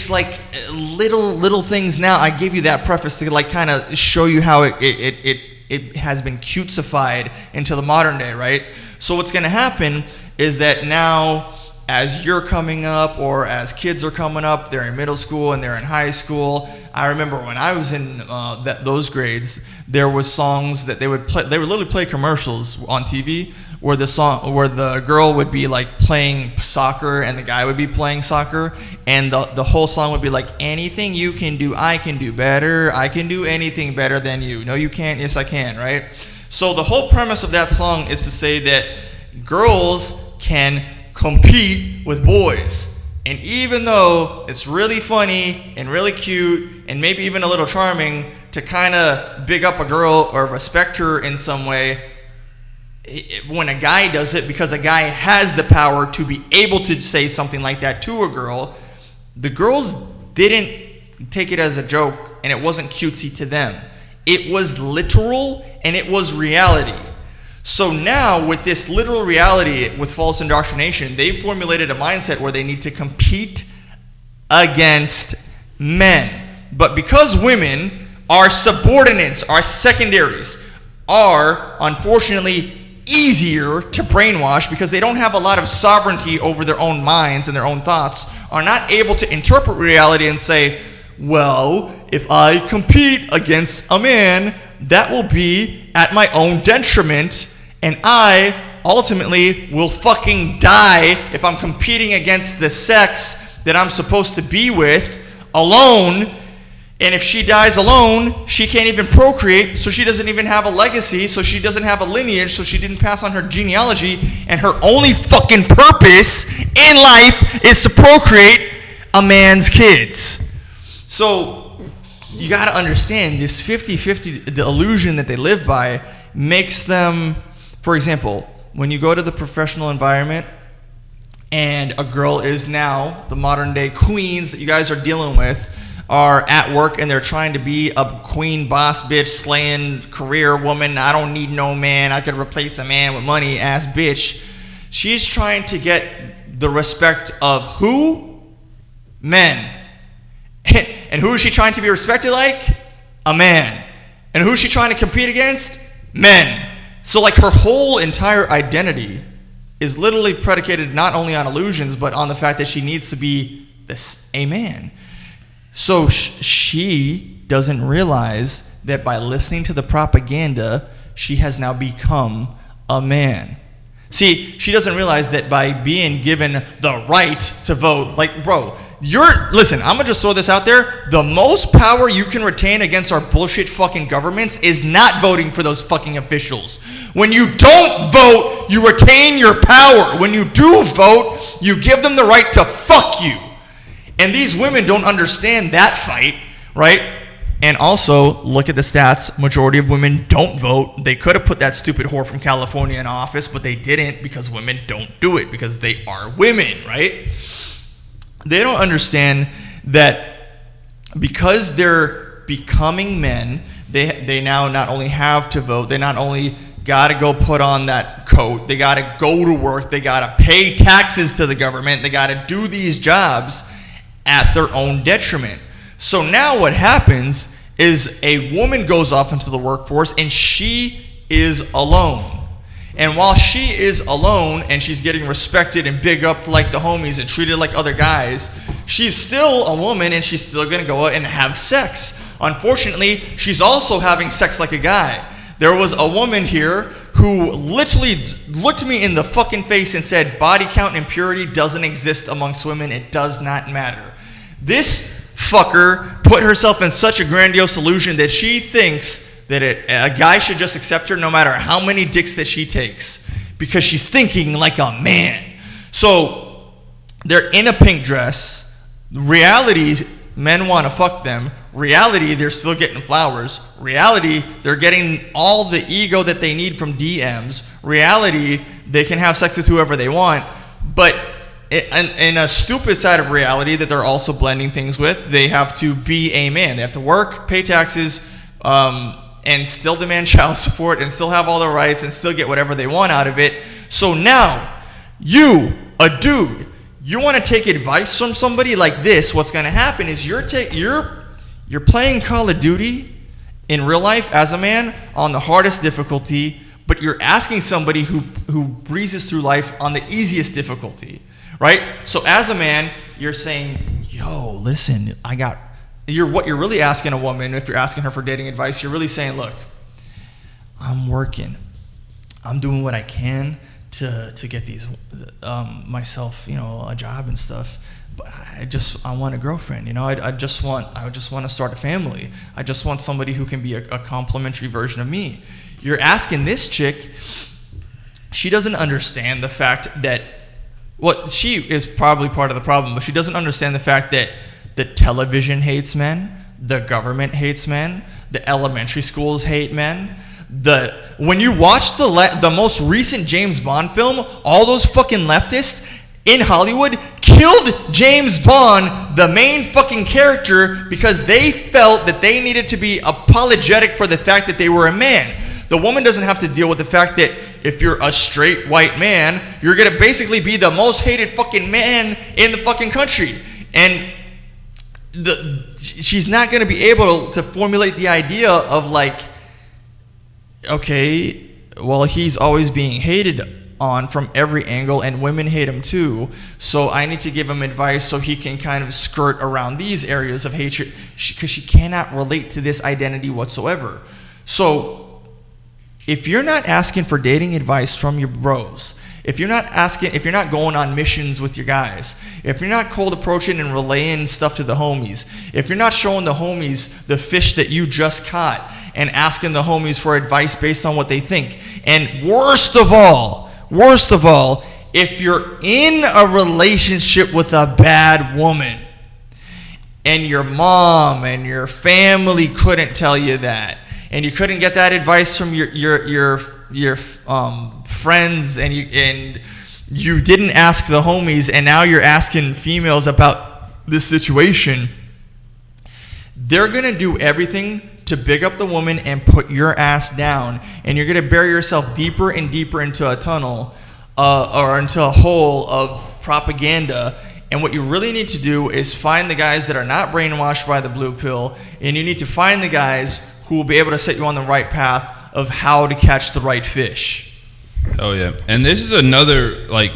like little things. Now I gave you that preface to like kind of show you how it has been cutesified into the modern day, right? So what's going to happen is that now, as you're coming up, or as kids are coming up, they're in middle school and they're in high school. I remember when I was in those grades, there was songs that they would play. They would literally play commercials on TV where the girl would be like playing soccer and the guy would be playing soccer, and the whole song would be like, anything you can do, I can do better. I can do anything better than you. No, you can't. Yes, I can. Right? So the whole premise of that song is to say that girls can compete with boys. And even though it's really funny and really cute and maybe even a little charming to kind of big up a girl or respect her in some way, when a guy does it, because a guy has the power to be able to say something like that to a girl, the girls didn't take it as a joke, and it wasn't cutesy to them. It was literal and it was reality. So now, with this literal reality, with false indoctrination, they've formulated a mindset where they need to compete against men. But because women are subordinates, are secondaries, are unfortunately easier to brainwash because they don't have a lot of sovereignty over their own minds and their own thoughts, are not able to interpret reality and say, well, if I compete against a man, that will be at my own detriment, and I ultimately will fucking die if I'm competing against the sex that I'm supposed to be with alone. And if she dies alone, she can't even procreate, so she doesn't even have a legacy, so she doesn't have a lineage, so she didn't pass on her genealogy, and her only fucking purpose in life is to procreate a man's kids. So you got to understand this 50-50, the illusion that they live by makes them, for example, when you go to the professional environment and a girl is now, the modern day queens that you guys are dealing with are at work and they're trying to be a queen boss bitch slaying career woman, I don't need no man, I could replace a man with money ass bitch. She's trying to get the respect of who? Men. And who is she trying to be respected like? A man. And who is she trying to compete against? Men. So like her whole entire identity is literally predicated not only on illusions, but on the fact that she needs to be a man. So she doesn't realize that by listening to the propaganda, she has now become a man. See, she doesn't realize that by being given the right to vote, like, bro, listen, I'm gonna just throw this out there. The most power you can retain against our bullshit fucking governments is not voting for those fucking officials. When you don't vote, you retain your power. When you do vote, you give them the right to fuck you. And these women don't understand that fight, right? And also, look at the stats. Majority of women don't vote. They could have put that stupid whore from California in office, but they didn't because women don't do it because they are women, right? They don't understand that because they're becoming men, they now not only have to vote, they not only got to go put on that coat, they got to go to work, they got to pay taxes to the government, they got to do these jobs at their own detriment. So now what happens is a woman goes off into the workforce and she is alone. And while she is alone and she's getting respected and big up like the homies and treated like other guys, she's still a woman and she's still going to go out and have sex. Unfortunately, she's also having sex like a guy. There was a woman here who literally looked me in the fucking face and said, body count and purity doesn't exist amongst women. It does not matter. This fucker put herself in such a grandiose illusion that she thinks that a guy should just accept her no matter how many dicks that she takes because she's thinking like a man. So they're in a pink dress. Reality, men want to fuck them. Reality, they're still getting flowers. Reality, they're getting all the ego that they need from DMs. Reality, they can have sex with whoever they want. But in a stupid side of reality that they're also blending things with, they have to be a man. They have to work, pay taxes, and still demand child support and still have all the rights and still get whatever they want out of it. So now, you, a dude, you want to take advice from somebody like this, what's going to happen is you're playing Call of Duty in real life as a man on the hardest difficulty, but you're asking somebody who breezes through life on the easiest difficulty, right? So as a man, you're saying, yo, listen, what you're really asking a woman, if you're asking her for dating advice, you're really saying, look, I'm working. I'm doing what I can to get these myself, a job and stuff. But I want a girlfriend, I just want to start a family. I just want somebody who can be a complimentary version of me. You're asking this chick, she doesn't understand the fact that, she is probably part of the problem, but she doesn't understand the fact that the television hates men, the government hates men, the elementary schools hate men. When you watch the most recent James Bond film, all those fucking leftists in Hollywood killed James Bond, the main fucking character, because they felt that they needed to be apologetic for the fact that they were a man. The woman doesn't have to deal with the fact that if you're a straight white man, you're gonna basically be the most hated fucking man in the fucking country. And she's not going to be able to formulate the idea of like, okay, well, he's always being hated on from every angle and women hate him too, so I need to give him advice so he can kind of skirt around these areas of hatred because she cannot relate to this identity whatsoever. So if you're not asking for dating advice from your bros, if you're not going on missions with your guys, if you're not cold approaching and relaying stuff to the homies, if you're not showing the homies the fish that you just caught and asking the homies for advice based on what they think, and worst of all, if you're in a relationship with a bad woman, and your mom and your family couldn't tell you that, and you couldn't get that advice from your friends, and you didn't ask the homies, and now you're asking females about this situation, they're gonna do everything to big up the woman and put your ass down, and you're gonna bury yourself deeper and deeper into a tunnel or into a hole of propaganda. And what you really need to do is find the guys that are not brainwashed by the blue pill, and you need to find the guys who will be able to set you on the right path of how to catch the right fish. Oh yeah. And this is another, like,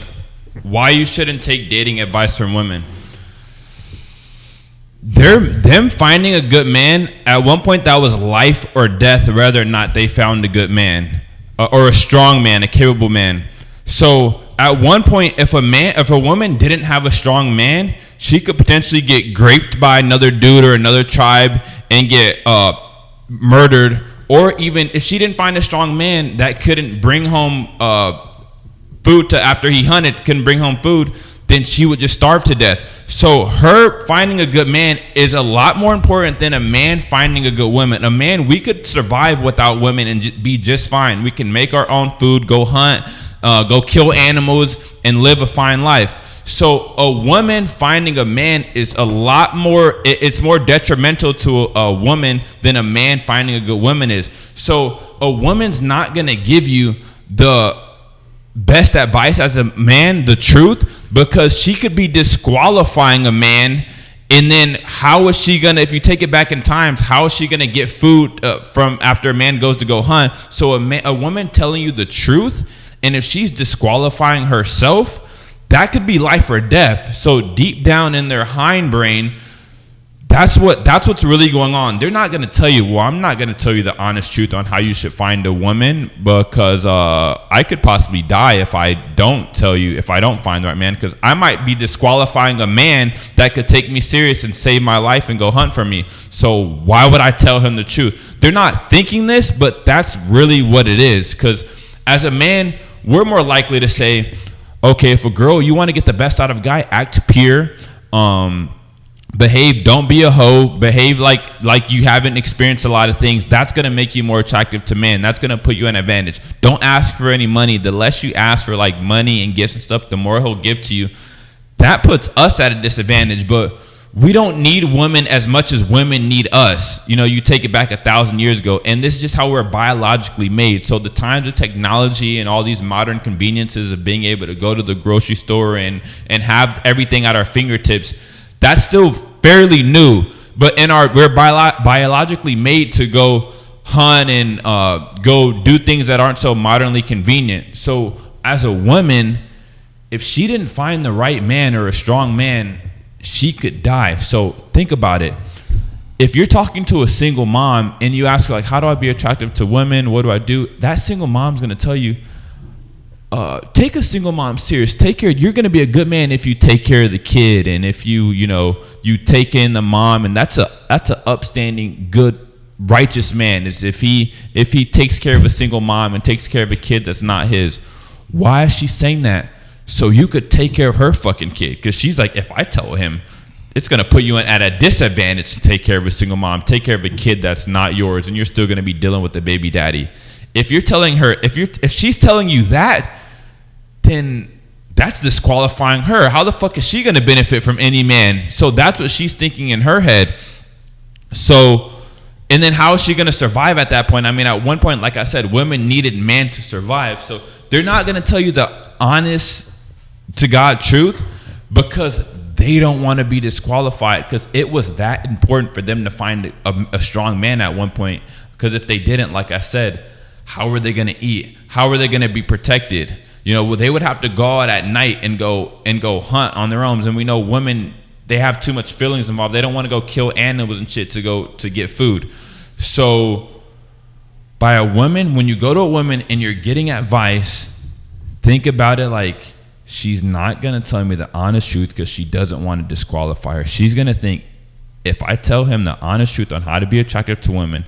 why you shouldn't take dating advice from women. Them finding a good man, at one point that was life or death, whether or not they found a good man or a strong man, a capable man. So at one point, if a woman didn't have a strong man, she could potentially get raped by another dude or another tribe and get murdered. Or even if she didn't find a strong man that couldn't bring home food to, after he hunted, couldn't bring home food, then she would just starve to death. So her finding a good man is a lot more important than a man finding a good woman. A man, we could survive without women and be just fine. We can make our own food, go hunt, go kill animals, and live a fine life. So a woman finding a man is a lot more, it's more detrimental to a woman than a man finding a good woman is. So a woman's not going to give you the best advice as a man, the truth, because she could be disqualifying a man. And then how is she gonna, if you take it back in times, how is she gonna get food from after a man goes to go hunt? So a woman telling you the truth, and if she's disqualifying herself, that could be life or death. So deep down in their hindbrain, that's what's really going on. They're not going to tell you, well, I'm not going to tell you the honest truth on how you should find a woman, because I could possibly die if I don't tell you, if I don't find the right man, because I might be disqualifying a man that could take me serious and save my life and go hunt for me. So why would I tell him the truth? They're not thinking this, but that's really what it is. Because as a man, we're more likely to say, okay, if a girl, you want to get the best out of a guy, act pure, behave, don't be a hoe, behave like you haven't experienced a lot of things. That's going to make you more attractive to men. That's going to put you in advantage. Don't ask for any money. The less you ask for like money and gifts and stuff, the more he'll give to you. That puts us at a disadvantage, but we don't need women as much as women need us. You know, you take it back 1,000 years ago, and this is just how we're biologically made. So the times of technology and all these modern conveniences of being able to go to the grocery store and have everything at our fingertips, that's still fairly new. But we're biologically made to go hunt and go do things that aren't so modernly convenient. So as a woman, if she didn't find the right man or a strong man, she could die. So think about it. If you're talking to a single mom and you ask her, like, how do I be attractive to women? What do I do? That single mom's going to tell you, take a single mom serious. Take care. You're going to be a good man if you take care of the kid, and if you take in the mom, and that's a upstanding, good, righteous man. Is if he takes care of a single mom and takes care of a kid that's not his. Why is she saying that? So you could take care of her fucking kid, because she's like, if I tell him, it's going to put you at a disadvantage to take care of a single mom, take care of a kid that's not yours, and you're still going to be dealing with the baby daddy. If you're telling her, if she's telling you that, then that's disqualifying her. How the fuck is she going to benefit from any man? So that's what she's thinking in her head. So, and then how is she going to survive at that point? I mean, at one point, like I said, women needed men to survive. So they're not going to tell you the honest to God truth, because they don't want to be disqualified, because it was that important for them to find a strong man at one point. Because if they didn't, like I said, how were they going to eat? How were they going to be protected? You know, they would have to go out at night and go hunt on their own. And we know women, they have too much feelings involved. They don't want to go kill animals and shit to get food. So by a woman, when you go to a woman and you're getting advice, think about it like, she's not going to tell me the honest truth because she doesn't want to disqualify her. She's going to think, if I tell him the honest truth on how to be attractive to women,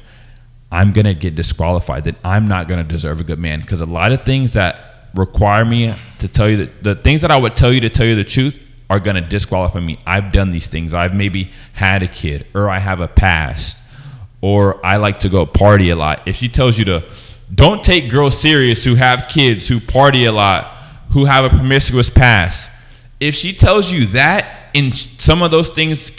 I'm going to get disqualified. Then I'm not going to deserve a good man. Because a lot of things that require me to tell you the things that I would tell you to tell you the truth are going to disqualify me. I've done these things. I've maybe had a kid, or I have a past, or I like to go party a lot. If she tells you to don't take girls serious who have kids, who party a lot, who have a promiscuous past, if she tells you that, in some of those things,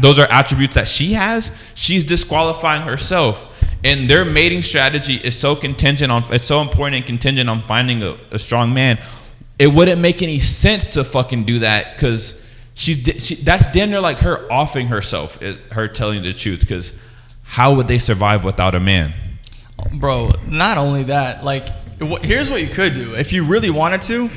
those are attributes that she has, she's disqualifying herself. And their mating strategy is so it's so important and contingent on finding a strong man. It wouldn't make any sense to fucking do that, because that's damn near like her offing herself, her telling the truth, because how would they survive without a man? Bro, not only that, like, here's what you could do. If you really wanted to,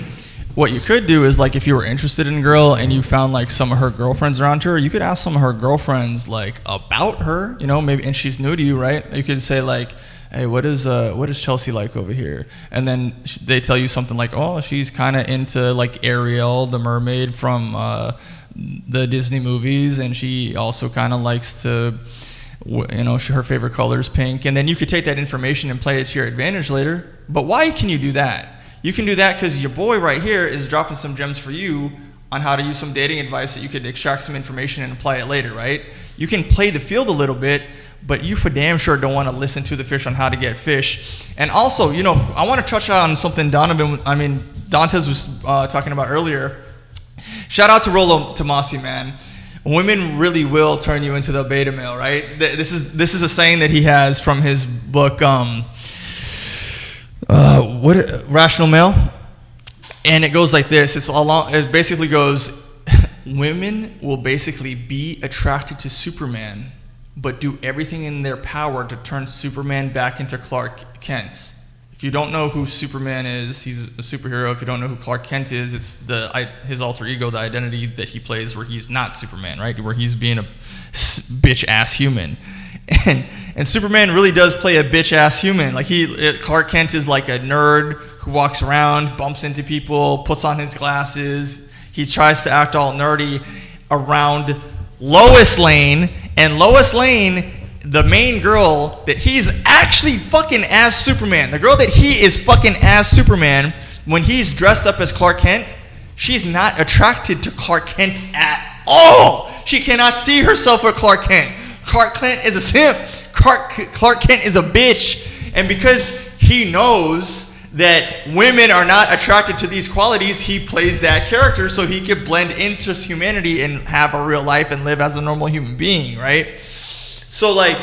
what you could do is, like, if you were interested in a girl and you found like some of her girlfriends around her, you could ask some of her girlfriends like about her, you know, maybe, and she's new to you, right? You could say like, hey, what is Chelsea like over here? And then they tell you something like, oh, she's kind of into like Ariel, the mermaid from the Disney movies, and she also kind of likes to, you know, her favorite color is pink. And then you could take that information and play it to your advantage later. But why can you do that? You can do that because your boy right here is dropping some gems for you on how to use some dating advice that you could extract some information and apply it later, right? You can play the field a little bit, but you for damn sure don't want to listen to the fish on how to get fish. And also, you know, I want to touch on something Dantes was talking about earlier. Shout out to Rollo Tomasi, man. Women really will turn you into the beta male, right? This is a saying that he has from his book, Rational Male, and it goes like this. It basically goes, women will basically be attracted to Superman, but do everything in their power to turn Superman back into Clark Kent. If you don't know who Superman is, he's a superhero. If you don't know who Clark Kent is, it's his alter ego, the identity that he plays where he's not Superman, right? Where he's being a bitch-ass human. And Superman really does play a bitch-ass human. Like Clark Kent is like a nerd who walks around, bumps into people, puts on his glasses. He tries to act all nerdy around Lois Lane. And Lois Lane, the main girl that he's actually fucking as Superman, the girl that he is fucking as Superman, when he's dressed up as Clark Kent, she's not attracted to Clark Kent at all. She cannot see herself with Clark Kent. Clark Kent is a simp. Clark Kent is a bitch. And because he knows that women are not attracted to these qualities, he plays that character so he could blend into humanity and have a real life and live as a normal human being, right? So, like,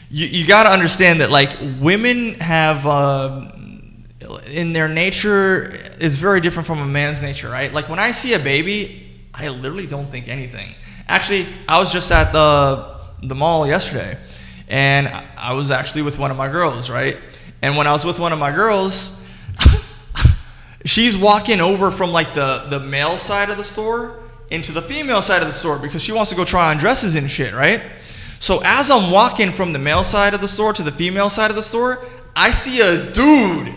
you got to understand that, like, women have, in their nature, is very different from a man's nature, right? Like, when I see a baby, I literally don't think anything. Actually, I was just at the mall yesterday, and I was actually with one of my girls, right? And when I was with one of my girls, she's walking over from like the male side of the store into the female side of the store because she wants to go try on dresses and shit, right? So as I'm walking from the male side of the store to the female side of the store, I see a dude,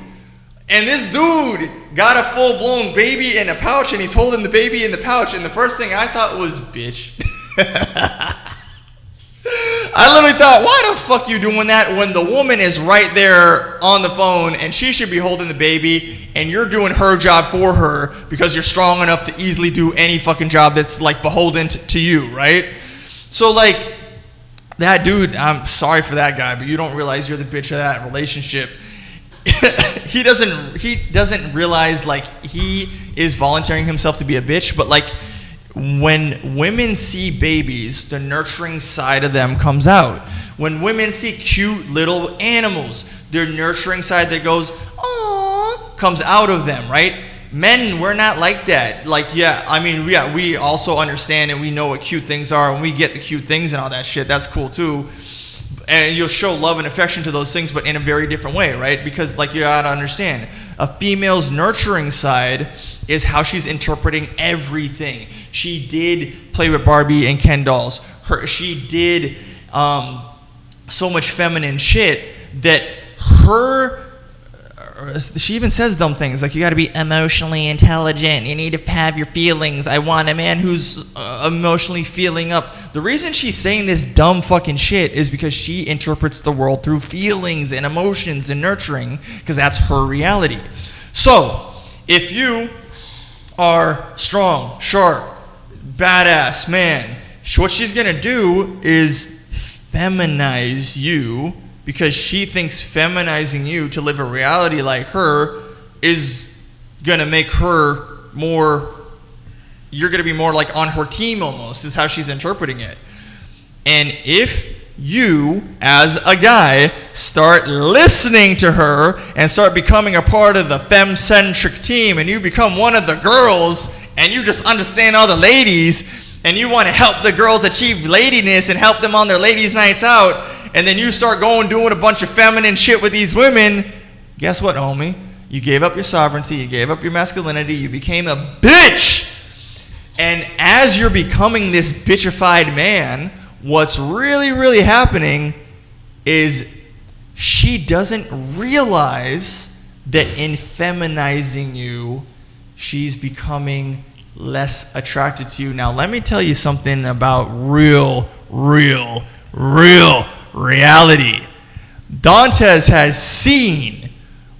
and this dude got a full-blown baby in a pouch, and he's holding the baby in the pouch, and the first thing I thought was, bitch. I literally thought, why the fuck you doing that when the woman is right there on the phone and she should be holding the baby and you're doing her job for her because you're strong enough to easily do any fucking job that's like beholden to you, right? So like that dude, I'm sorry for that guy, but you don't realize you're the bitch of that relationship. He doesn't realize like he is volunteering himself to be a bitch, but like when women see babies, the nurturing side of them comes out. When women see cute little animals, their nurturing side that goes, aww, comes out of them, right? Men, we're not like that. Like, yeah, I mean, we also understand and we know what cute things are, and we get the cute things and all that shit. That's cool too. And you'll show love and affection to those things, but in a very different way, right? Because, like, you gotta understand, a female's nurturing side is how she's interpreting everything. She did play with Barbie and Ken dolls. She did so much feminine shit that she even says dumb things like, you got to be emotionally intelligent, you need to have your feelings, I want a man who's emotionally feeling up. The reason she's saying this dumb fucking shit is because she interprets the world through feelings and emotions and nurturing, because that's her reality. So if you are strong, sharp, badass, man. What she's going to do is feminize you because she thinks feminizing you to live a reality like her is going to make her more, you're going to be more like on her team almost, is how she's interpreting it. And if you, as a guy, start listening to her and start becoming a part of the femme-centric team, and you become one of the girls, and you just understand all the ladies, and you want to help the girls achieve ladiness and help them on their ladies' nights out, and then you start doing a bunch of feminine shit with these women, guess what, homie? You gave up your sovereignty, you gave up your masculinity, you became a bitch! And as you're becoming this bitchified man, what's really, really happening is she doesn't realize that in feminizing you, she's becoming less attracted to you. Now, let me tell you something about real reality. Dantes has seen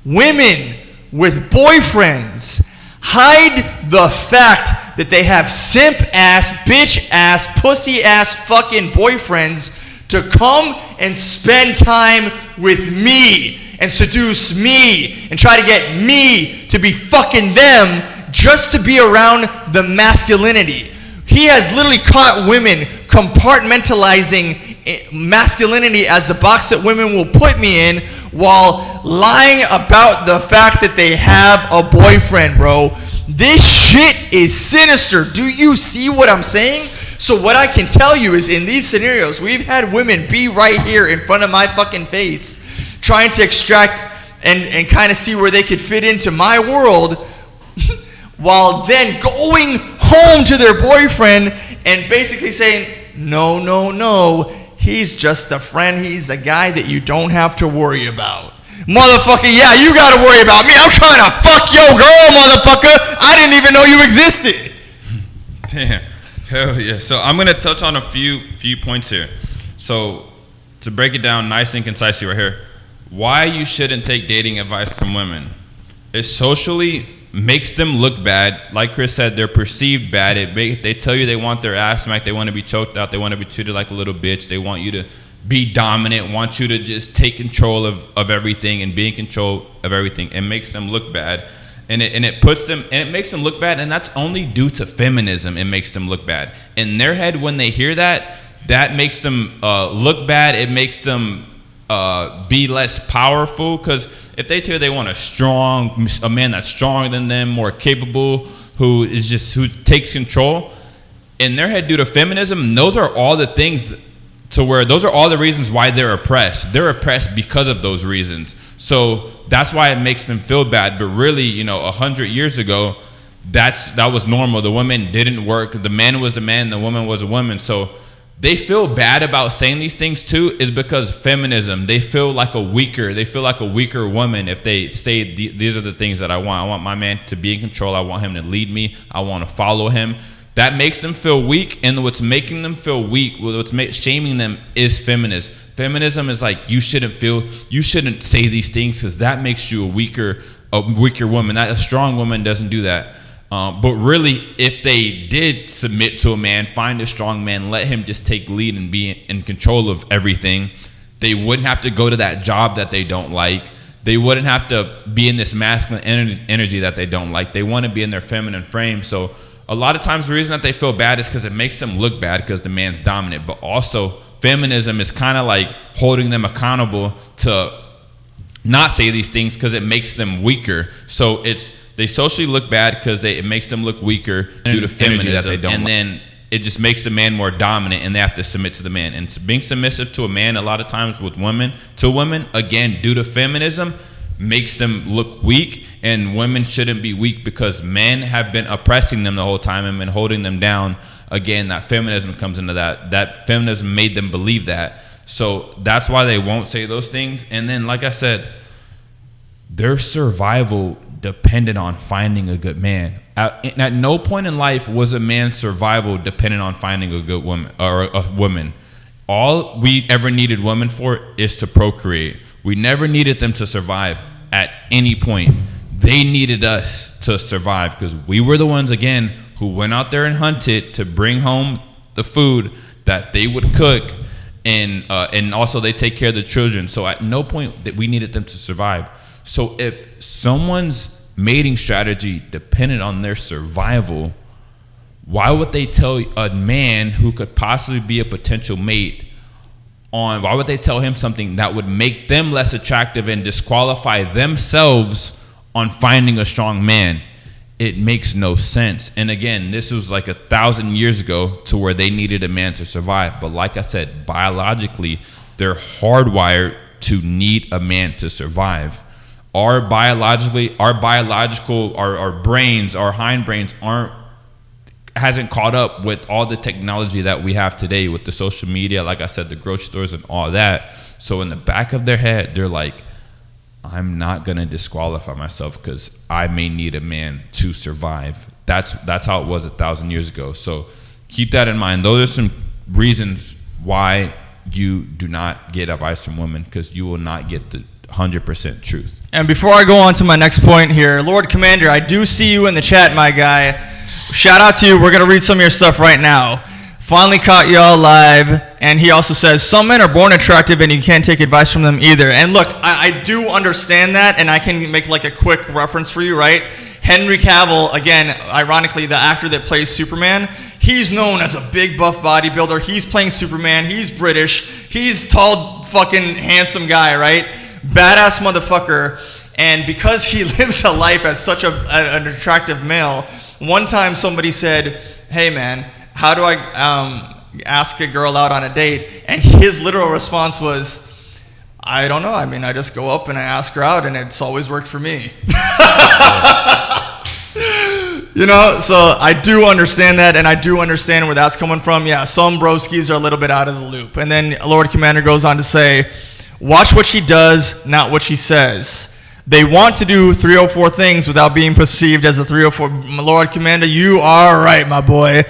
women with boyfriends hide the fact that they have simp ass, bitch ass, pussy ass fucking boyfriends to come and spend time with me and seduce me and try to get me to be fucking them just to be around the masculinity. He has literally caught women compartmentalizing masculinity as the box that women will put me in while lying about the fact that they have a boyfriend, bro. This shit is sinister. Do you see what I'm saying? So what I can tell you is in these scenarios, we've had women be right here in front of my fucking face trying to extract and kind of see where they could fit into my world while then going home to their boyfriend and basically saying, no, he's just a friend. He's a guy that you don't have to worry about. Motherfucker, yeah, you gotta worry about me. I'm trying to fuck your girl, motherfucker. I didn't even know you existed. Damn. Hell yeah. So I'm gonna touch on a few points here. So to break it down nice and concisely right here, why you shouldn't take dating advice from women. It socially makes them look bad. Like Chris said, they're perceived bad. If they tell you they want their ass smacked, they want to be choked out, they want to be treated like a little bitch, they want you to be dominant, want you to just take control of everything and be in control of everything. It makes them look bad. And it puts them, and it makes them look bad, and that's only due to feminism. It makes them look bad. In their head, when they hear that, that makes them look bad. It makes them be less powerful, because if they tell you they want a man that's stronger than them, more capable, who takes control, in their head, due to feminism, those are all the things those are all the reasons why they're oppressed. They're oppressed because of those reasons. So that's why it makes them feel bad. But really, 100 years ago, that was normal. The woman didn't work. The man was the man. The woman was a woman. So they feel bad about saying these things too, is because feminism. They feel like a weaker woman if they say these are the things that I want. I want my man to be in control. I want him to lead me. I want to follow him. That makes them feel weak, and what's making them feel weak, shaming them, is feminist. Feminism is like, you shouldn't say these things because that makes you a weaker woman. A strong woman doesn't do that. But really, if they did submit to a man, find a strong man, let him just take lead and be in control of everything, they wouldn't have to go to that job that they don't like. They wouldn't have to be in this masculine energy that they don't like. They want to be in their feminine frame. So a lot of times the reason that they feel bad is because it makes them look bad because the man's dominant. But also, feminism is kind of like holding them accountable to not say these things because it makes them weaker. So they socially look bad because it makes them look weaker due to feminism. That they don't and like. Then it just makes the man more dominant, and they have to submit to the man. And being submissive to a man a lot of times with women, again, due to feminism, makes them look weak. And women shouldn't be weak because men have been oppressing them the whole time and been holding them down. Again, that feminism comes into that feminism made them believe that. So that's why they won't say those things. And then, like I said, their survival depended on finding a good man. At no point in life was a man's survival dependent on finding a good woman or a woman. All we ever needed women for is to procreate. We never needed them to survive at any point. they needed us to survive because we were the ones, again, who went out there and hunted to bring home the food that they would cook, and also they take care of the children. So at no point that we needed them to survive. So if someone's mating strategy depended on their survival, why would they tell a man who could possibly be a potential mate why would they tell him something that would make them less attractive and disqualify themselves on finding a strong man? It makes no sense. And again, this was like 1,000 years ago to where they needed a man to survive. But like I said, biologically, they're hardwired to need a man to survive. Our brains, our hindbrains hasn't caught up with all the technology that we have today with the social media, like I said, the grocery stores and all that. So in the back of their head, they're like, I'm not going to disqualify myself because I may need a man to survive. That's how it was 1,000 years ago. So keep that in mind. Those are some reasons why you do not get advice from women, because you will not get the 100% truth. And before I go on to my next point here, Lord Commander, I do see you in the chat, my guy. Shout out to you. We're going to read some of your stuff right now. Finally caught y'all live. And he also says, some men are born attractive and you can't take advice from them either. And look, I do understand that, and I can make like a quick reference for you, right? Henry Cavill, again, ironically, the actor that plays Superman, he's known as a big buff bodybuilder. He's playing Superman. He's British. He's tall, fucking handsome guy, right? Badass motherfucker. And because he lives a life as such an attractive male, one time somebody said, hey man, how do I ask a girl out on a date? And his literal response was, I don't know. I mean, I just go up and I ask her out, and it's always worked for me. You know, so I do understand that, and I do understand where that's coming from. Yeah, some broskies are a little bit out of the loop. And then Lord Commander goes on to say, watch what she does, not what she says. They want to do 304 things without being perceived as a 304. Lord Commander, you are right, my boy.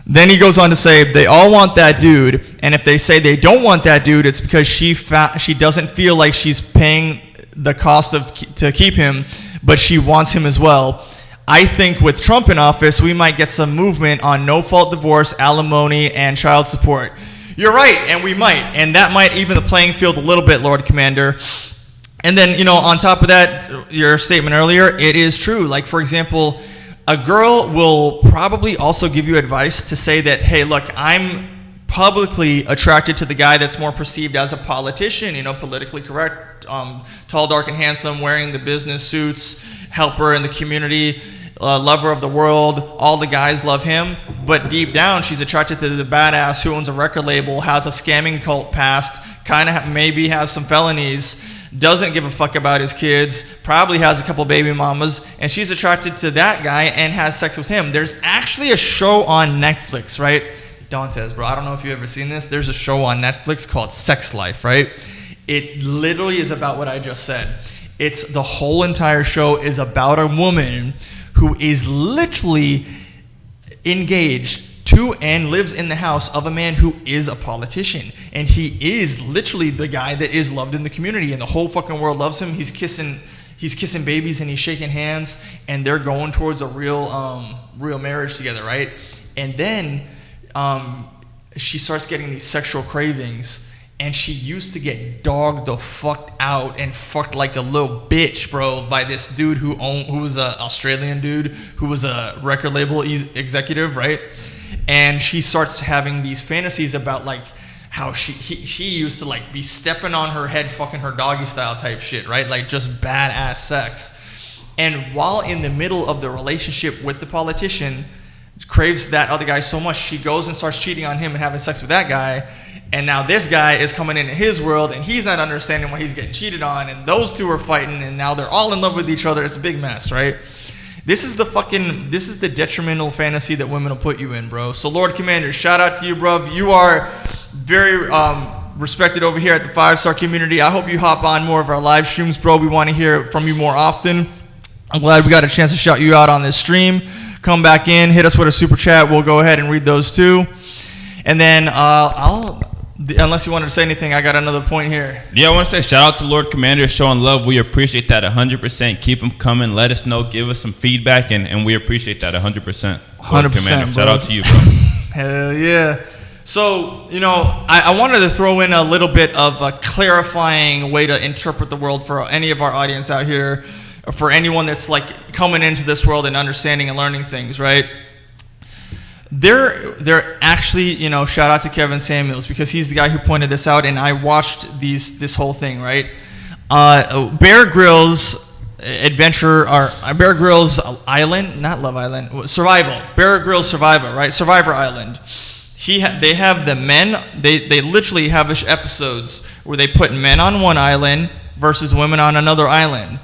Then he goes on to say, they all want that dude, and if they say they don't want that dude, it's because she doesn't feel like she's paying the cost to keep him, but she wants him as well. I think with Trump in office, we might get some movement on no-fault divorce, alimony, and child support. You're right, and we might, and that might even the playing field a little bit, Lord Commander. And then, you know, on top of that, your statement earlier, it is true. Like, for example, a girl will probably also give you advice to say that, hey, look, I'm publicly attracted to the guy that's more perceived as a politician, you know, politically correct, tall, dark, and handsome, wearing the business suits, helper in the community, lover of the world. All the guys love him. But deep down, she's attracted to the badass who owns a record label, has a scamming cult past, kind of maybe has some felonies, doesn't give a fuck about his kids, probably has a couple baby mamas, and she's attracted to that guy and has sex with him. There's actually a show on Netflix, right? Dantes, bro, I don't know if you've ever seen this. There's a show on Netflix called Sex Life, right? It literally is about what I just said. It's the whole entire show is about a woman who is literally engaged to and lives in the house of a man who is a politician, and he is literally the guy that is loved in the community, and the whole fucking world loves him. He's kissing babies and he's shaking hands, and they're going towards a real marriage together, right? And then she starts getting these sexual cravings, and she used to get dogged the fuck out and fucked like a little bitch, bro, by this dude who was an Australian dude who was a record label executive, right? And she starts having these fantasies about like how she used to like be stepping on her head, fucking her doggy style type shit, right? Like just badass sex. And while in the middle of the relationship with the politician, craves that other guy so much, she goes and starts cheating on him and having sex with that guy. And now this guy is coming into his world, and he's not understanding why he's getting cheated on, and those two are fighting, and now they're all in love with each other. It's a big mess, right? This is the detrimental fantasy that women will put you in, bro. So Lord Commander, shout out to you, bro. You are very respected over here at the 5-star community. I hope you hop on more of our live streams, bro. We want to hear from you more often. I'm glad we got a chance to shout you out on this stream. Come back in, hit us with a super chat. We'll go ahead and read those too. And then Unless you wanted to say anything, I got another point here. Yeah, I want to say shout out to Lord Commander showing love. We appreciate that 100%. Keep them coming. Let us know. Give us some feedback, and we appreciate that 100%. 100%, Commander. bro. Shout out to you, bro. Hell yeah. So, I wanted to throw in a little bit of a clarifying way to interpret the world for any of our audience out here, or for anyone that's like coming into this world and understanding and learning things, right? They're actually, shout out to Kevin Samuels, because he's the guy who pointed this out, and I watched this whole thing, right? Bear Grylls Bear Grylls Island, not Love Island, Survival. Bear Grylls Survival, right? Survivor Island. They have the men. They literally have episodes where they put men on one island versus women on another island.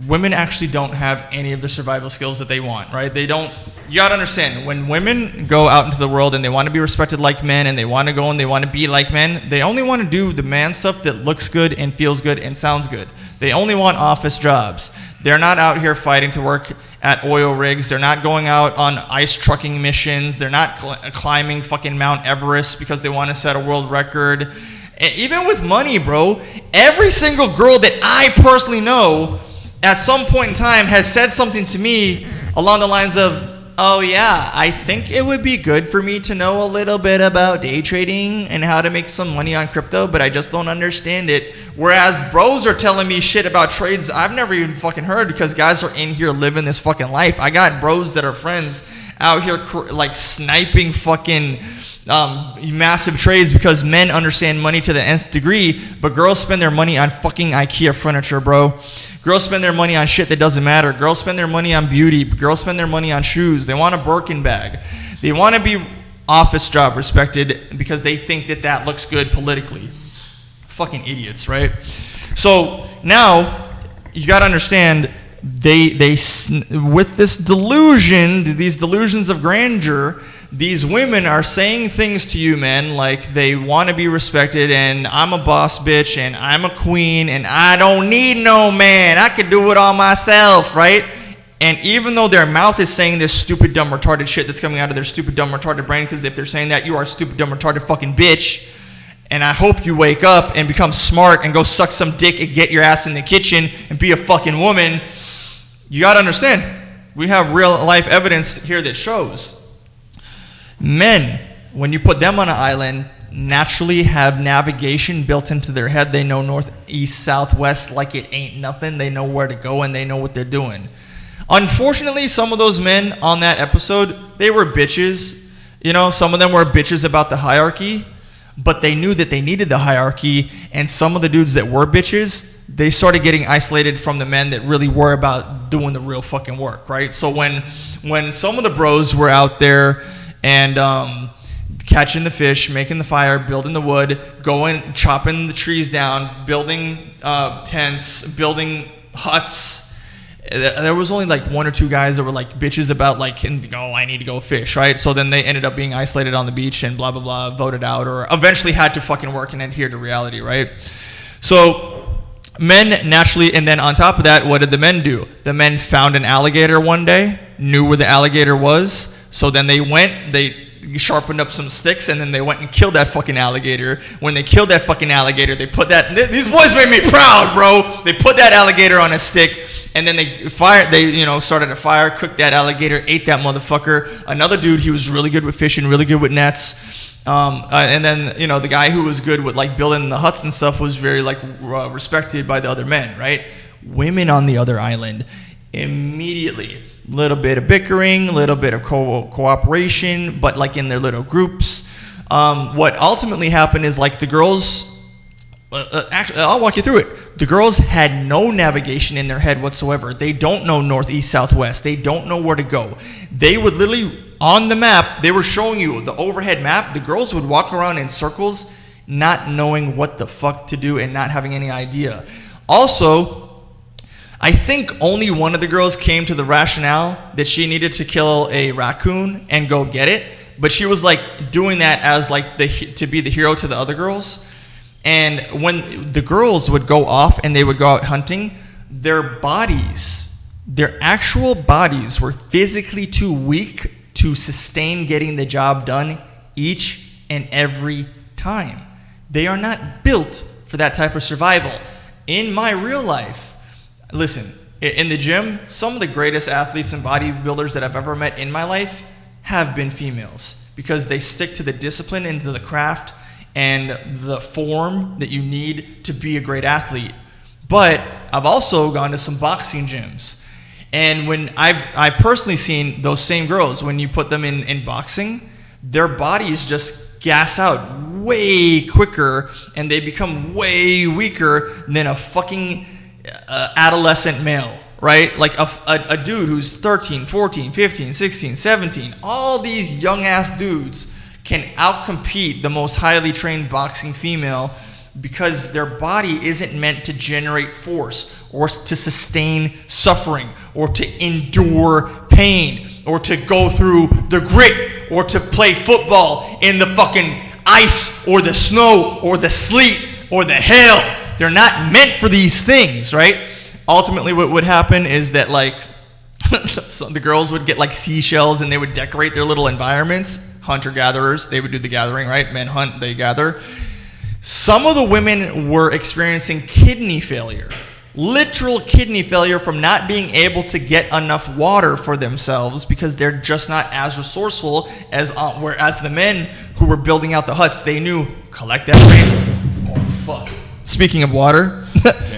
Women actually don't have any of the survival skills that they want, right? They don't. You gotta understand, when women go out into the world and they want to be respected like men, and they want to go and they want to be like men, they only want to do the man stuff that looks good and feels good and sounds good. They only want office jobs. They're not out here fighting to work at oil rigs. They're not going out on ice trucking missions. They're not climbing fucking Mount Everest because they want to set a world record. And even with money, bro, every single girl that I personally know at some point in time has said something to me along the lines of, oh yeah, I think it would be good for me to know a little bit about day trading and how to make some money on crypto, but I just don't understand it. Whereas bros are telling me shit about trades I've never even fucking heard, because guys are in here living this fucking life. I got bros that are friends out here like sniping fucking massive trades because men understand money to the nth degree, but girls spend their money on fucking IKEA furniture, bro. Girls spend their money on shit that doesn't matter. Girls spend their money on beauty. Girls spend their money on shoes. They want a Birkin bag. They want to be office job respected because they think that looks good politically. Fucking idiots, right? So now you got to understand, they with this delusion, these delusions of grandeur, these women are saying things to you, men, like they want to be respected, and I'm a boss bitch, and I'm a queen, and I don't need no man. I could do it all myself, right? And even though their mouth is saying this stupid, dumb, retarded shit that's coming out of their stupid, dumb, retarded brain, because if they're saying that, you are a stupid, dumb, retarded fucking bitch. And I hope you wake up and become smart and go suck some dick and get your ass in the kitchen and be a fucking woman. You got to understand, we have real life evidence here that shows men, when you put them on an island, naturally have navigation built into their head. They know north, east, south, west like it ain't nothing. They know where to go and they know what they're doing. Unfortunately, some of those men on that episode, they were bitches. Some of them were bitches about the hierarchy, but they knew that they needed the hierarchy. And some of the dudes that were bitches, they started getting isolated from the men that really were about doing the real fucking work, right? So when some of the bros were out there and catching the fish, making the fire, building the wood, going, chopping the trees down, building tents, building huts, there was only like one or two guys that were like bitches about like, I need to go fish, right? So then they ended up being isolated on the beach and blah, blah, blah, voted out, or eventually had to fucking work and adhere to reality, right? So men naturally, and then on top of that, what did the men do? The men found an alligator one day, knew where the alligator was, so then they sharpened up some sticks, and then they went and killed that fucking alligator. When they killed that fucking alligator, they put that, these boys made me proud, bro. They put that alligator on a stick, and then they started a fire, cooked that alligator, ate that motherfucker. Another dude, he was really good with fishing, really good with nets. And then, the guy who was good with like building the huts and stuff was very like respected by the other men, right? Women on the other island, immediately, little bit of bickering, little bit of cooperation, but like in their little groups. What ultimately happened is like the girls, actually, I'll walk you through it. The girls had no navigation in their head whatsoever. They don't know north, east, south, west. They don't know where to go. They would literally, on the map, they were showing you the overhead map. The girls would walk around in circles, not knowing what the fuck to do and not having any idea. Also, I think only one of the girls came to the rationale that she needed to kill a raccoon and go get it, but she was like doing that as like to be the hero to the other girls. And when the girls would go off and they would go out hunting, their actual bodies were physically too weak to sustain getting the job done each and every time. They are not built for that type of survival. In my real life, listen, in the gym, some of the greatest athletes and bodybuilders that I've ever met in my life have been females because they stick to the discipline and to the craft and the form that you need to be a great athlete. But I've also gone to some boxing gyms. And when I've personally seen those same girls, when you put them in boxing, their bodies just gas out way quicker and they become way weaker than a fucking adolescent male, right? Like a dude who's 13, 14, 15, 16, 17, all these young ass dudes can outcompete the most highly trained boxing female because their body isn't meant to generate force or to sustain suffering or to endure pain or to go through the grit or to play football in the fucking ice or the snow or the sleet or the hail. They're not meant for these things, right? Ultimately, what would happen is that, like, so the girls would get, like, seashells and they would decorate their little environments. Hunter-gatherers, they would do the gathering, right? Men hunt, they gather. Some of the women were experiencing kidney failure. Literal kidney failure from not being able to get enough water for themselves because they're just not as resourceful as whereas the men who were building out the huts, they knew, collect that rain. Oh, fuck. Speaking of water,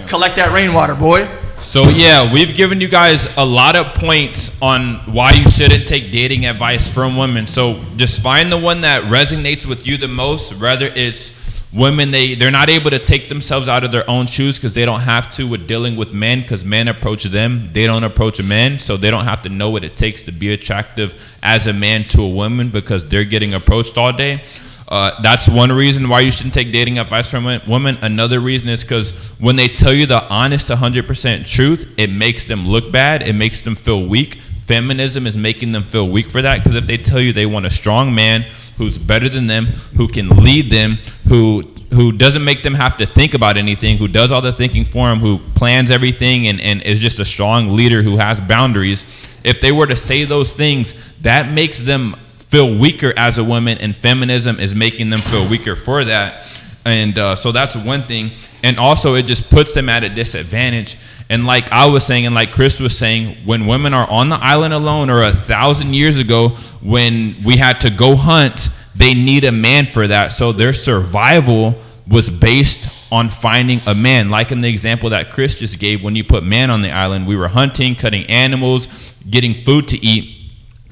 collect that rainwater, boy. So yeah, we've given you guys a lot of points on why you shouldn't take dating advice from women. So just find the one that resonates with you the most, whether it's women, they're not able to take themselves out of their own shoes because they don't have to with dealing with men because men approach them. They don't approach a man, so they don't have to know what it takes to be attractive as a man to a woman because they're getting approached all day. That's one reason why you shouldn't take dating advice from women. Another reason is because when they tell you the honest 100% truth, it makes them look bad. It makes them feel weak. Feminism is making them feel weak for that because if they tell you they want a strong man who's better than them, who can lead them, who doesn't make them have to think about anything, who does all the thinking for them, who plans everything and is just a strong leader who has boundaries, if they were to say those things, that makes them feel weaker as a woman, and feminism is making them feel weaker for that. And so that's one thing. And also it just puts them at a disadvantage. And like I was saying, and like Chris was saying, when women are on the island alone, or 1,000 years ago when we had to go hunt, they need a man for that. So their survival was based on finding a man. Like in the example that Chris just gave, when you put man on the island, we were hunting, cutting animals, getting food to eat.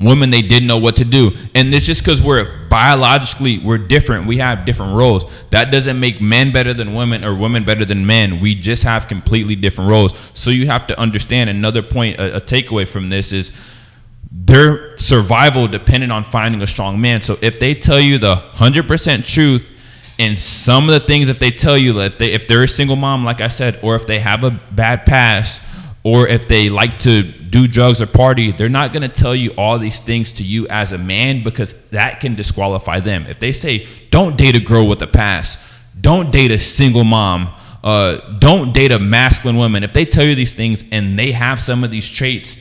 Women, they didn't know what to do. And it's just because we're different. We have different roles. That doesn't make men better than women or women better than men. We just have completely different roles. So you have to understand another point, a takeaway from this is their survival depended on finding a strong man. So if they tell you the 100% truth, and some of the things, if they tell you that if they're a single mom, like I said, or if they have a bad past, or if they like to do drugs or party, they're not going to tell you all these things to you as a man because that can disqualify them. If they say, don't date a girl with a past, don't date a single mom, don't date a masculine woman, if they tell you these things and they have some of these traits,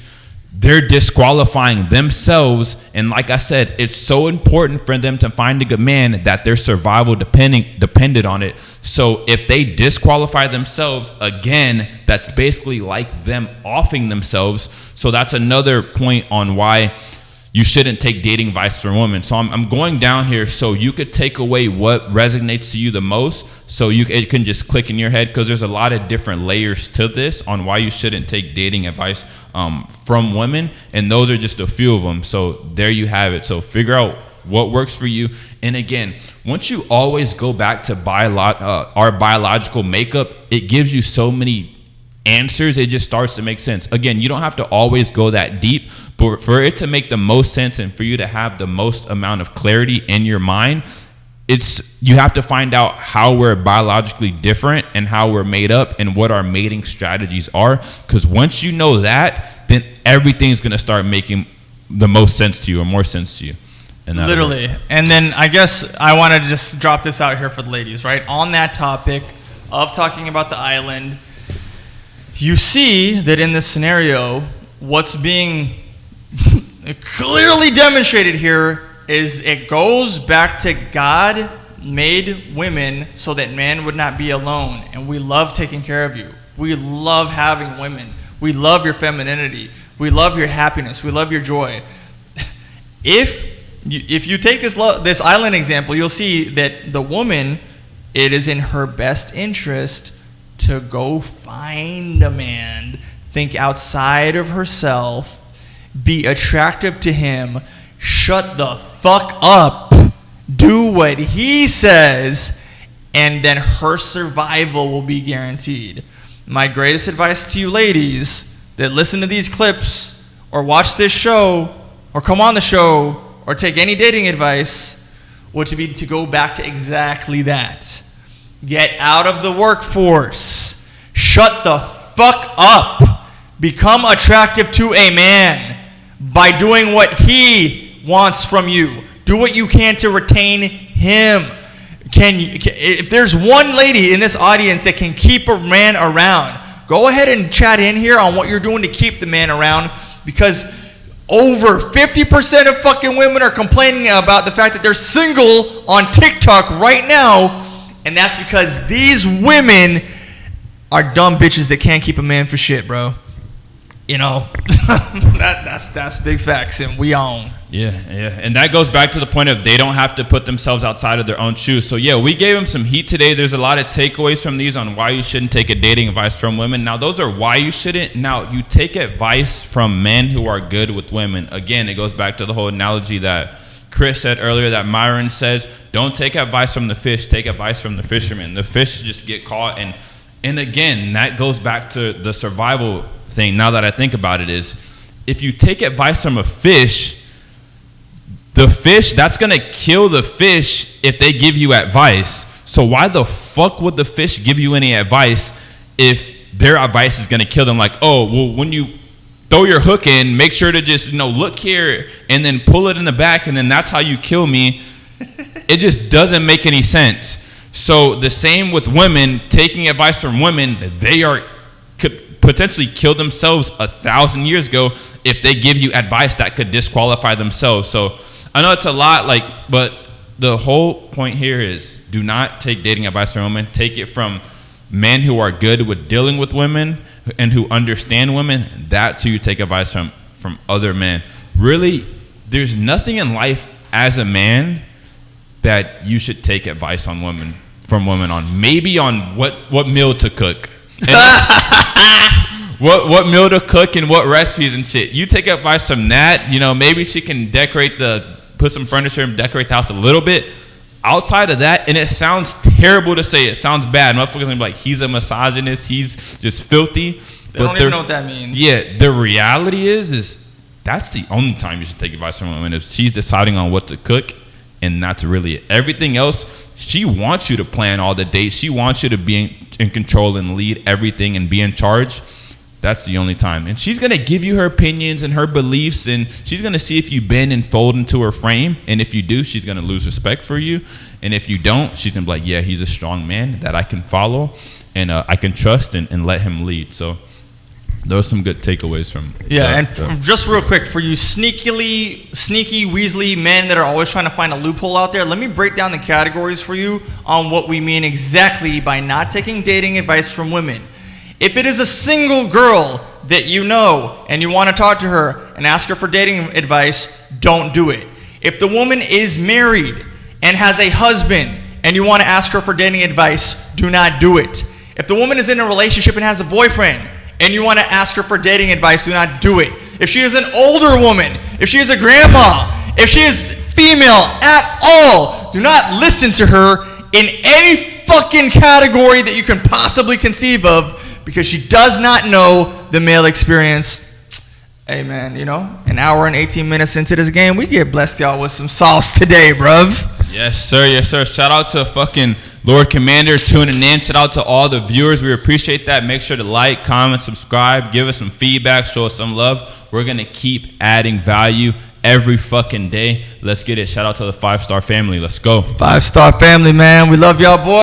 they're disqualifying themselves. And like I said, it's so important for them to find a good man that their survival depended on it. So if they disqualify themselves, again, that's basically like them offing themselves. So that's another point on why you shouldn't take dating advice from women. So I'm going down here so you could take away what resonates to you the most, so it can just click in your head, because there's a lot of different layers to this on why you shouldn't take dating advice from women, and those are just a few of them. So there you have it. So figure out what works for you. And again, once you always go back to our biological makeup, it gives you so many answers. It just starts to make sense. Again, you don't have to always go that deep, but for it to make the most sense and for you to have the most amount of clarity in your mind, you have to find out how we're biologically different and how we're made up and what our mating strategies are. Because once you know that, then everything's going to start making the most sense to you or more sense to you. Literally. And then I guess I want to just drop this out here for the ladies, right? On that topic of talking about the island, you see that in this scenario, what's being clearly demonstrated here is it goes back to God made women so that man would not be alone. And we love taking care of you. We love having women. We love your femininity. We love your happiness. We love your joy. If you take this island example, you'll see that the woman, it is in her best interest to go find a man, think outside of herself, be attractive to him, shut the fuck up, do what he says, and then her survival will be guaranteed. My greatest advice to you ladies that listen to these clips or watch this show or come on the show or take any dating advice would be to go back to exactly that. Get out of the workforce. Shut the fuck up. Become attractive to a man by doing what he wants from you. Do what you can to retain him. If there's one lady in this audience that can keep a man around, go ahead and chat in here on what you're doing to keep the man around, because over 50% of fucking women are complaining about the fact that they're single on TikTok right now, and that's because these women are dumb bitches that can't keep a man for shit, bro. You know, that's big facts, and we own. Yeah, and that goes back to the point of they don't have to put themselves outside of their own shoes. So yeah, we gave them some heat today. There's a lot of takeaways from these on why you shouldn't take a dating advice from women. Now those are why you shouldn't. Now you take advice from men who are good with women. Again, it goes back to the whole analogy that Chris said earlier, that Myron says, don't take advice from the fish, take advice from the fisherman. The fish just get caught, and again, that goes back to the survival thing. Now that I think about it, is if you take advice from a fish, the fish, that's gonna kill the fish if they give you advice. So why the fuck would the fish give you any advice if their advice is gonna kill them? Like, oh, well, when you throw your hook in, make sure to just, look here and then pull it in the back, and then that's how you kill me. It just doesn't make any sense. So the same with women, taking advice from women, could potentially kill themselves 1,000 years ago if they give you advice that could disqualify themselves. So I know it's a lot, but the whole point here is do not take dating advice from women. Take it from men who are good with dealing with women and who understand women. That's who you take advice from other men. Really, there's nothing in life as a man that you should take advice from women on. Maybe on what meal to cook. What meal to cook and what recipes and shit. You take advice from that. Maybe she can put some furniture and decorate the house a little bit. Outside of that, and it sounds terrible to say, it sounds bad. Motherfuckers gonna be like, he's a misogynist, he's just filthy. They don't even know what that means. Yeah, the reality is that's the only time you should take advice from a woman, if she's deciding on what to cook, and that's really it. Everything else, she wants you to plan all the dates. She wants you to be in control and lead everything and be in charge. That's the only time. And she's going to give you her opinions and her beliefs, and she's going to see if you bend and fold into her frame. And if you do, she's going to lose respect for you. And if you don't, she's going to be like, yeah, he's a strong man that I can follow and I can trust and let him lead. So those are some good takeaways from just real quick, for you sneaky Weasley men that are always trying to find a loophole out there, let me break down the categories for you on what we mean exactly by not taking dating advice from women. If it is a single girl that you know and you want to talk to her and ask her for dating advice, don't do it. If the woman is married and has a husband and you want to ask her for dating advice, do not do it. If the woman is in a relationship and has a boyfriend and you want to ask her for dating advice, do not do it. If she is an older woman, if she is a grandma, if she is female at all, do not listen to her in any fucking category that you can possibly conceive of, because she does not know the male experience. Hey man, an hour and 18 minutes into this game, we get blessed y'all with some sauce today, bruv. Yes, sir. Shout out to fucking Lord Commander tuning in. Shout out to all the viewers. We appreciate that. Make sure to like, comment, subscribe, give us some feedback, show us some love. We're going to keep adding value every fucking day. Let's get it. Shout out to the 5-Star family. Let's go. 5-Star family, man. We love y'all, boys.